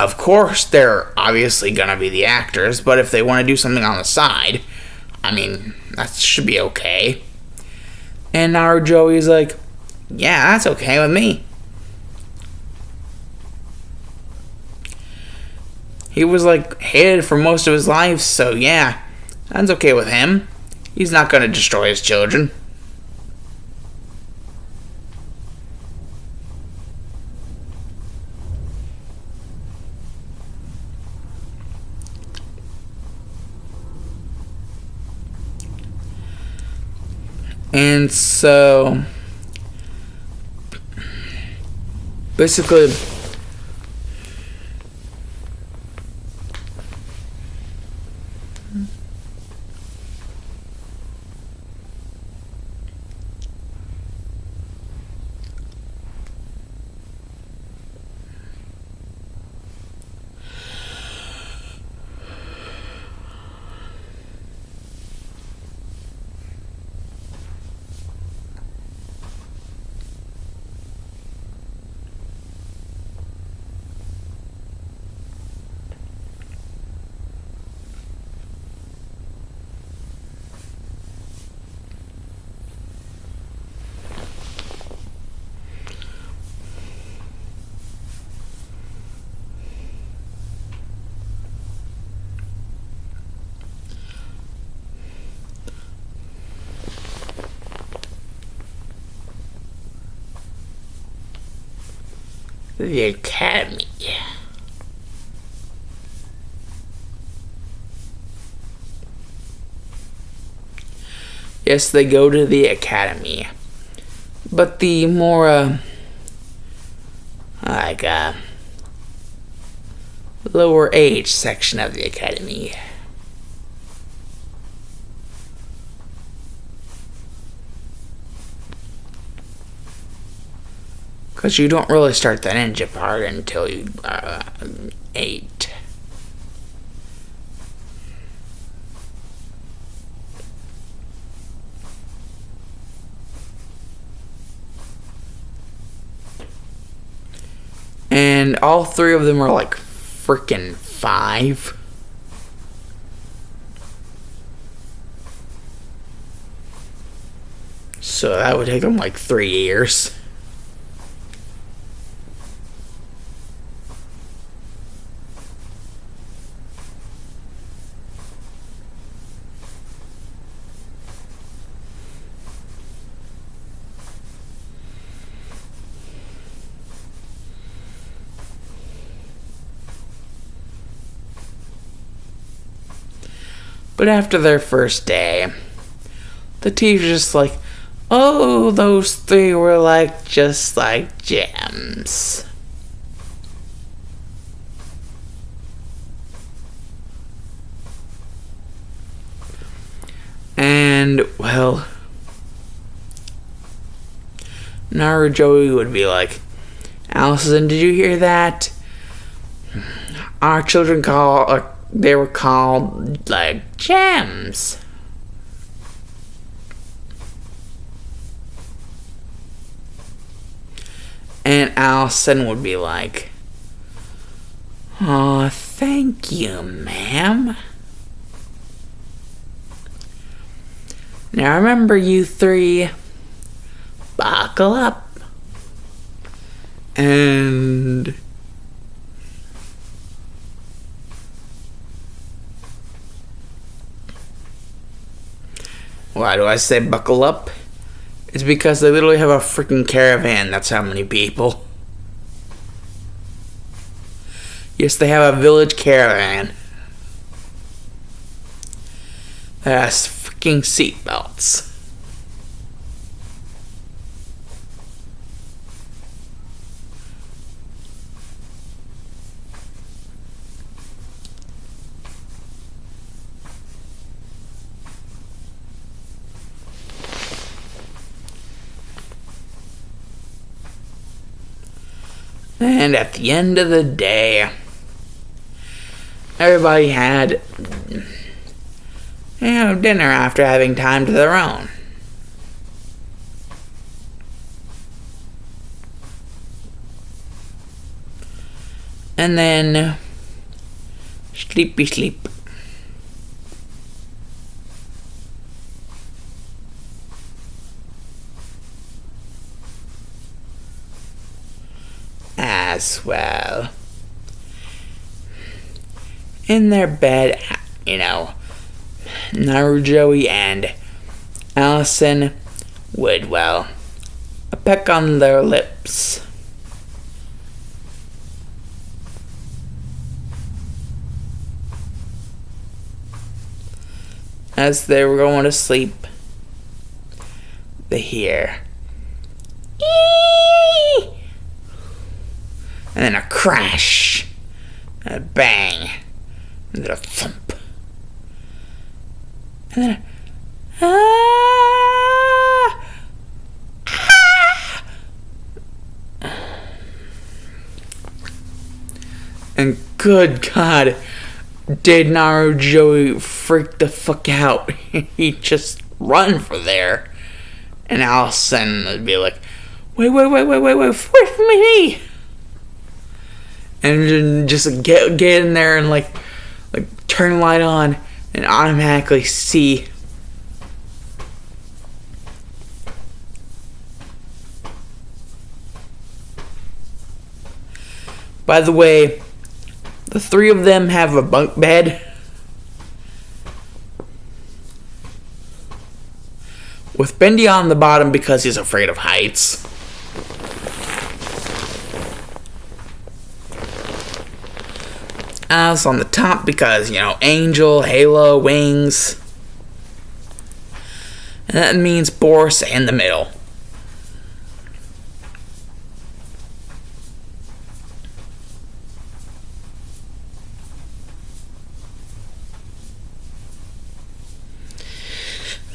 of course they're obviously gonna be the actors, but if they want to do something on the side, I mean, that should be okay. And Narujoey's like, yeah, that's okay with me. He was like hated for most of his life, so yeah, that's okay with him. He's not gonna destroy his children. And so, basically, the academy. Yes, they go to the academy. But the more, lower age section of the academy. Because you don't really start the ninja part until you are 8. And all 3 of them are like freaking 5. So that would take them like 3 years. But after their first day, the teacher's just like, oh, those 3 were just like gems. And, well, Narujoey would be like, Allison, did you hear that? Our children they were called, gems. And Allison would be like, oh, thank you, ma'am. Now remember, you three, buckle up. And why do I say buckle up? It's because they literally have a freaking caravan. That's how many people. Yes, they have a village caravan that has freaking seatbelts. And at the end of the day, everybody had, dinner after having time to their own. And then, sleepy sleep. As well. In their bed, narujoey and Allison would, a peck on their lips. As they were going to sleep, they hear "Eee!" and then a crash, and a bang, and then a thump, and then and good God, did narujoey freak the fuck out. He just run for there. And Allison would be like, wait for me. And just get in there and like turn the light on and automatically see. By the way, the three of them have a bunk bed with Bendy on the bottom because he's afraid of heights. Alice on the top because, angel, halo, wings. And that means Boris in the middle.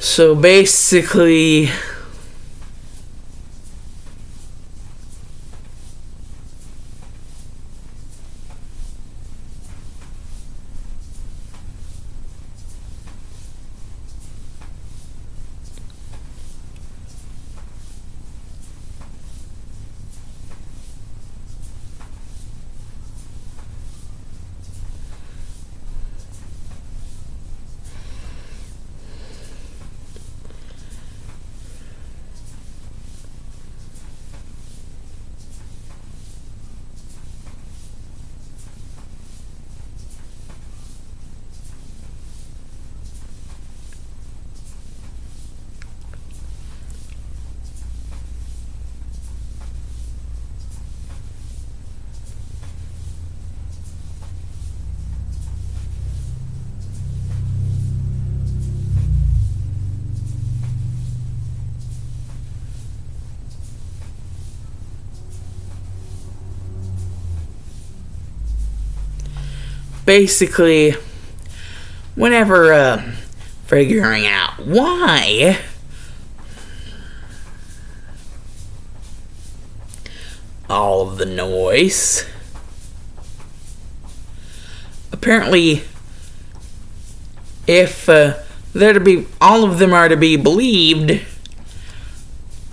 So basically, whenever figuring out why all of the noise, apparently, if all of them are to be believed,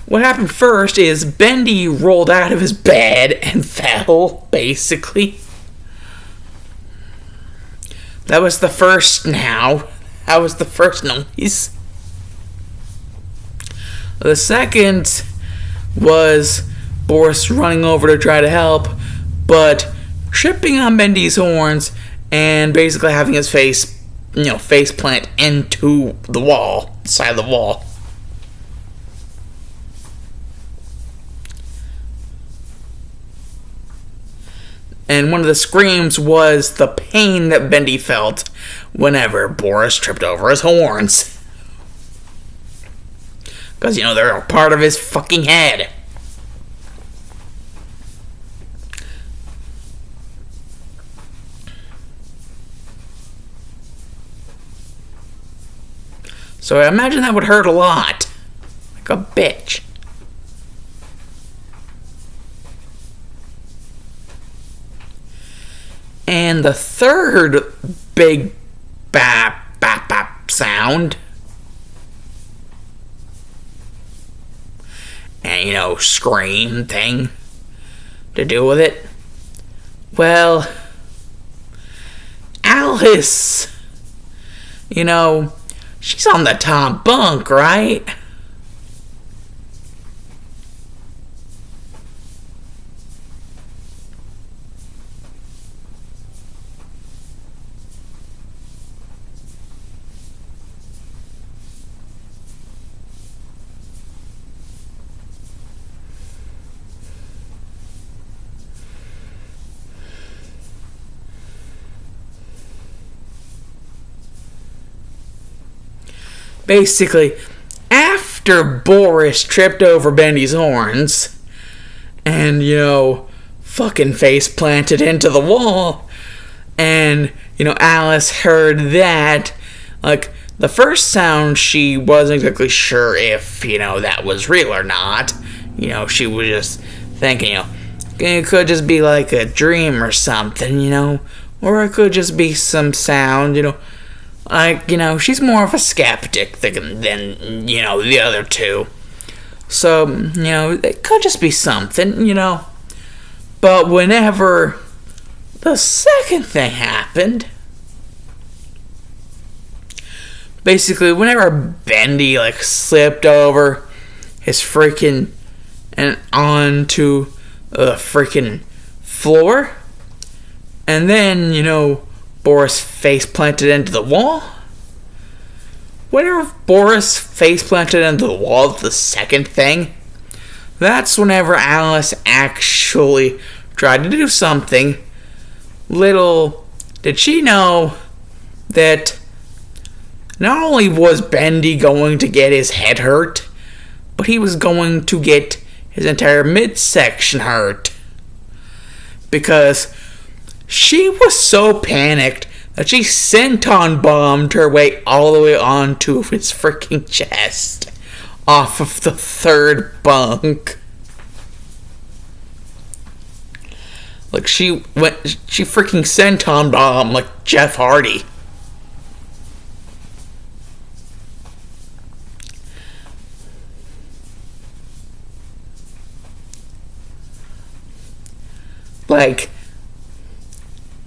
what happened first is Bendy rolled out of his bed and fell, basically. That was the first noise. The second was Boris running over to try to help, but tripping on Bendy's horns and basically having his face plant into the wall, side of the wall. And one of the screams was the pain that Bendy felt whenever Boris tripped over his horns. Because, they're a part of his fucking head. So I imagine that would hurt a lot. Like a bitch. And the third big bap bap bap sound, and scream thing to do with it, well, Alice, she's on the top bunk, right? Basically, after Boris tripped over Bendy's horns and, fucking face planted into the wall, and, Alice heard that, like, the first sound she wasn't exactly sure if, that was real or not. She was just thinking, it could just be like a dream or something, or it could just be some sound, she's more of a skeptic than the other two. So, it could just be something, But whenever the second thing happened, basically, whenever Bendy, slipped over his freaking and onto the freaking floor, and then, Boris face planted into the wall. Whenever Boris face planted into the wall, the second thing, that's whenever Alice actually tried to do something. Little did she know that not only was Bendy going to get his head hurt, but he was going to get his entire midsection hurt. Because she was so panicked that she senton bombed her way all the way onto his freaking chest off of the third bunk. She freaking senton bombed like Jeff Hardy.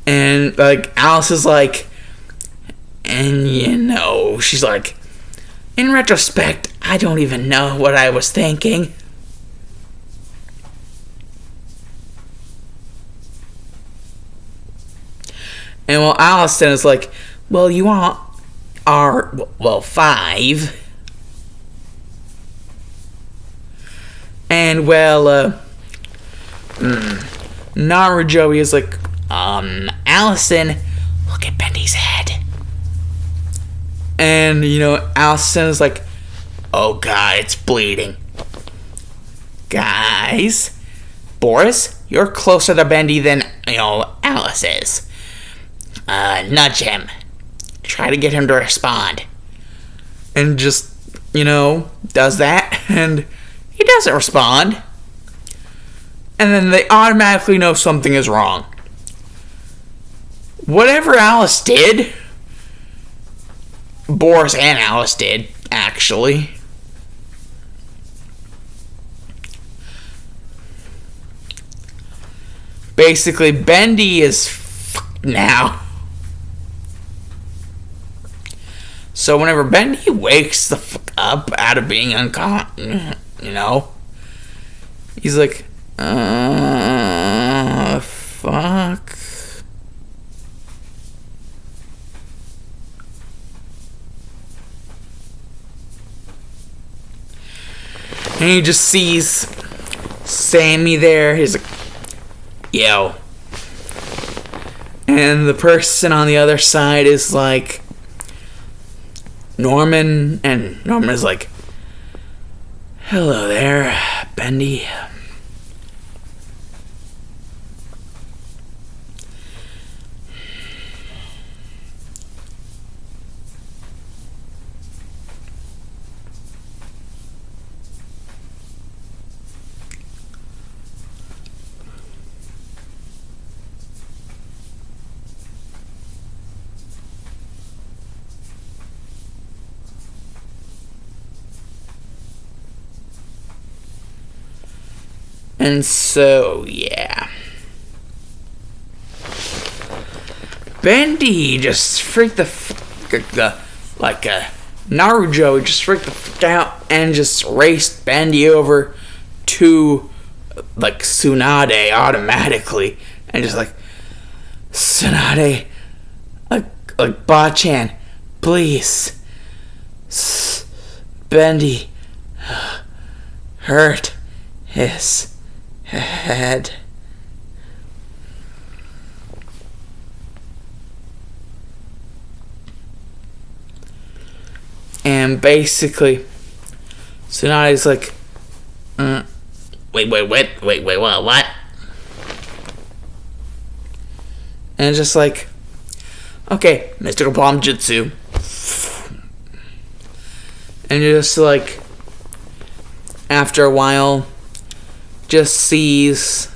And Alice is and she's like, in retrospect, I don't even know what I was thinking. And Allison is like, well, you are 5. And narujoey is like, Allison, look at Bendy's head. And, Allison is like, oh god, it's bleeding. Guys, Boris, you're closer to Bendy than, Alice is. Nudge him. Try to get him to respond. And just, does that, and he doesn't respond. And then they automatically know something is wrong. Whatever Alice did, Boris and Alice did, actually. Basically, Bendy is fucked now. So whenever Bendy wakes the fuck up out of being unconscious, He's like, fuck. And he just sees Sammy there. He's like, yo. And the person on the other side is like Norman. And Norman's like, hello there, Bendy. And so, yeah. Bendy just freaked like a Naruto just freaked the fuck out and just raced Bendy over to like Tsunade automatically and just like, Tsunade, like Bachan, please, Bendy hurt his head. And basically, Tsunade's like, wait, what? And it's just like, okay, mystical palm jutsu. And just like, after a while, just sees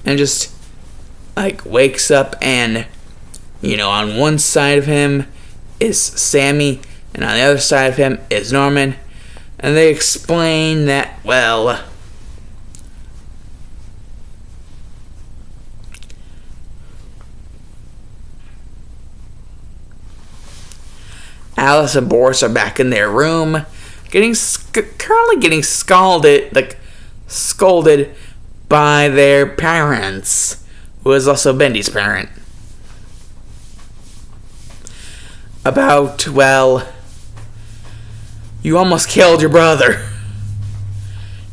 and just like wakes up, and on one side of him is Sammy and on the other side of him is Norman, and they explain that, well, Alice and Boris are back in their room currently getting scolded by their parents, who is also Bendy's parent, about, well, you almost killed your brother.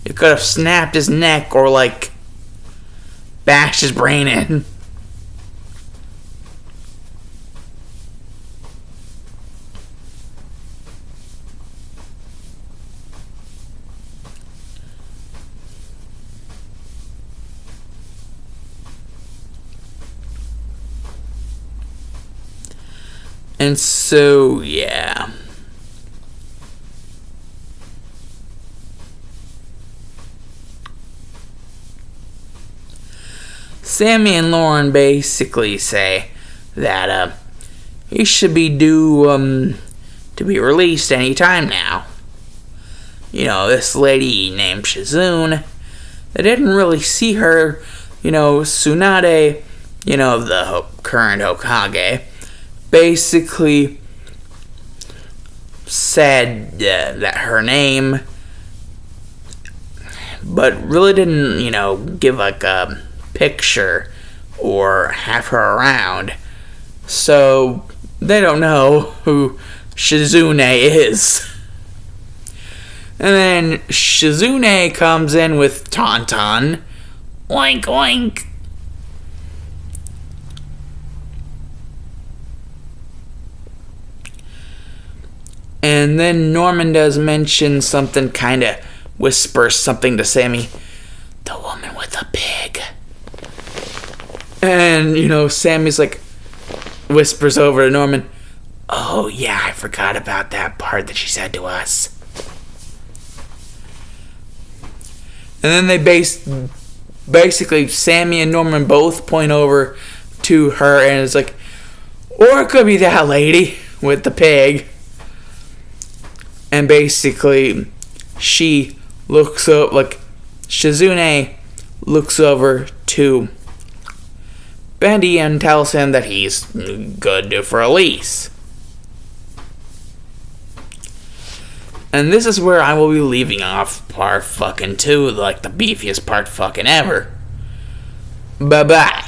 You could have snapped his neck or like bashed his brain in. And so, yeah. Sammy and Lauren basically say that he should be due to be released any time now. This lady named Shizune, they didn't really see her, Tsunade, the current Hokage, basically said that her name, but really didn't, give like a picture or have her around. So they don't know who Shizune is. And then Shizune comes in with Tauntaun. Oink, oink. And then Norman does mention something, kind of whispers something to Sammy. The woman with the pig. And, Sammy's like, whispers over to Norman, oh yeah, I forgot about that part that she said to us. And then they basically, Sammy and Norman both point over to her, and it's like, or it could be that lady with the pig. And basically, she looks up, like, Shizune looks over to Bendy and tells him that he's good for release. And this is where I will be leaving off part fucking 2, like the beefiest part fucking ever. Bye-bye.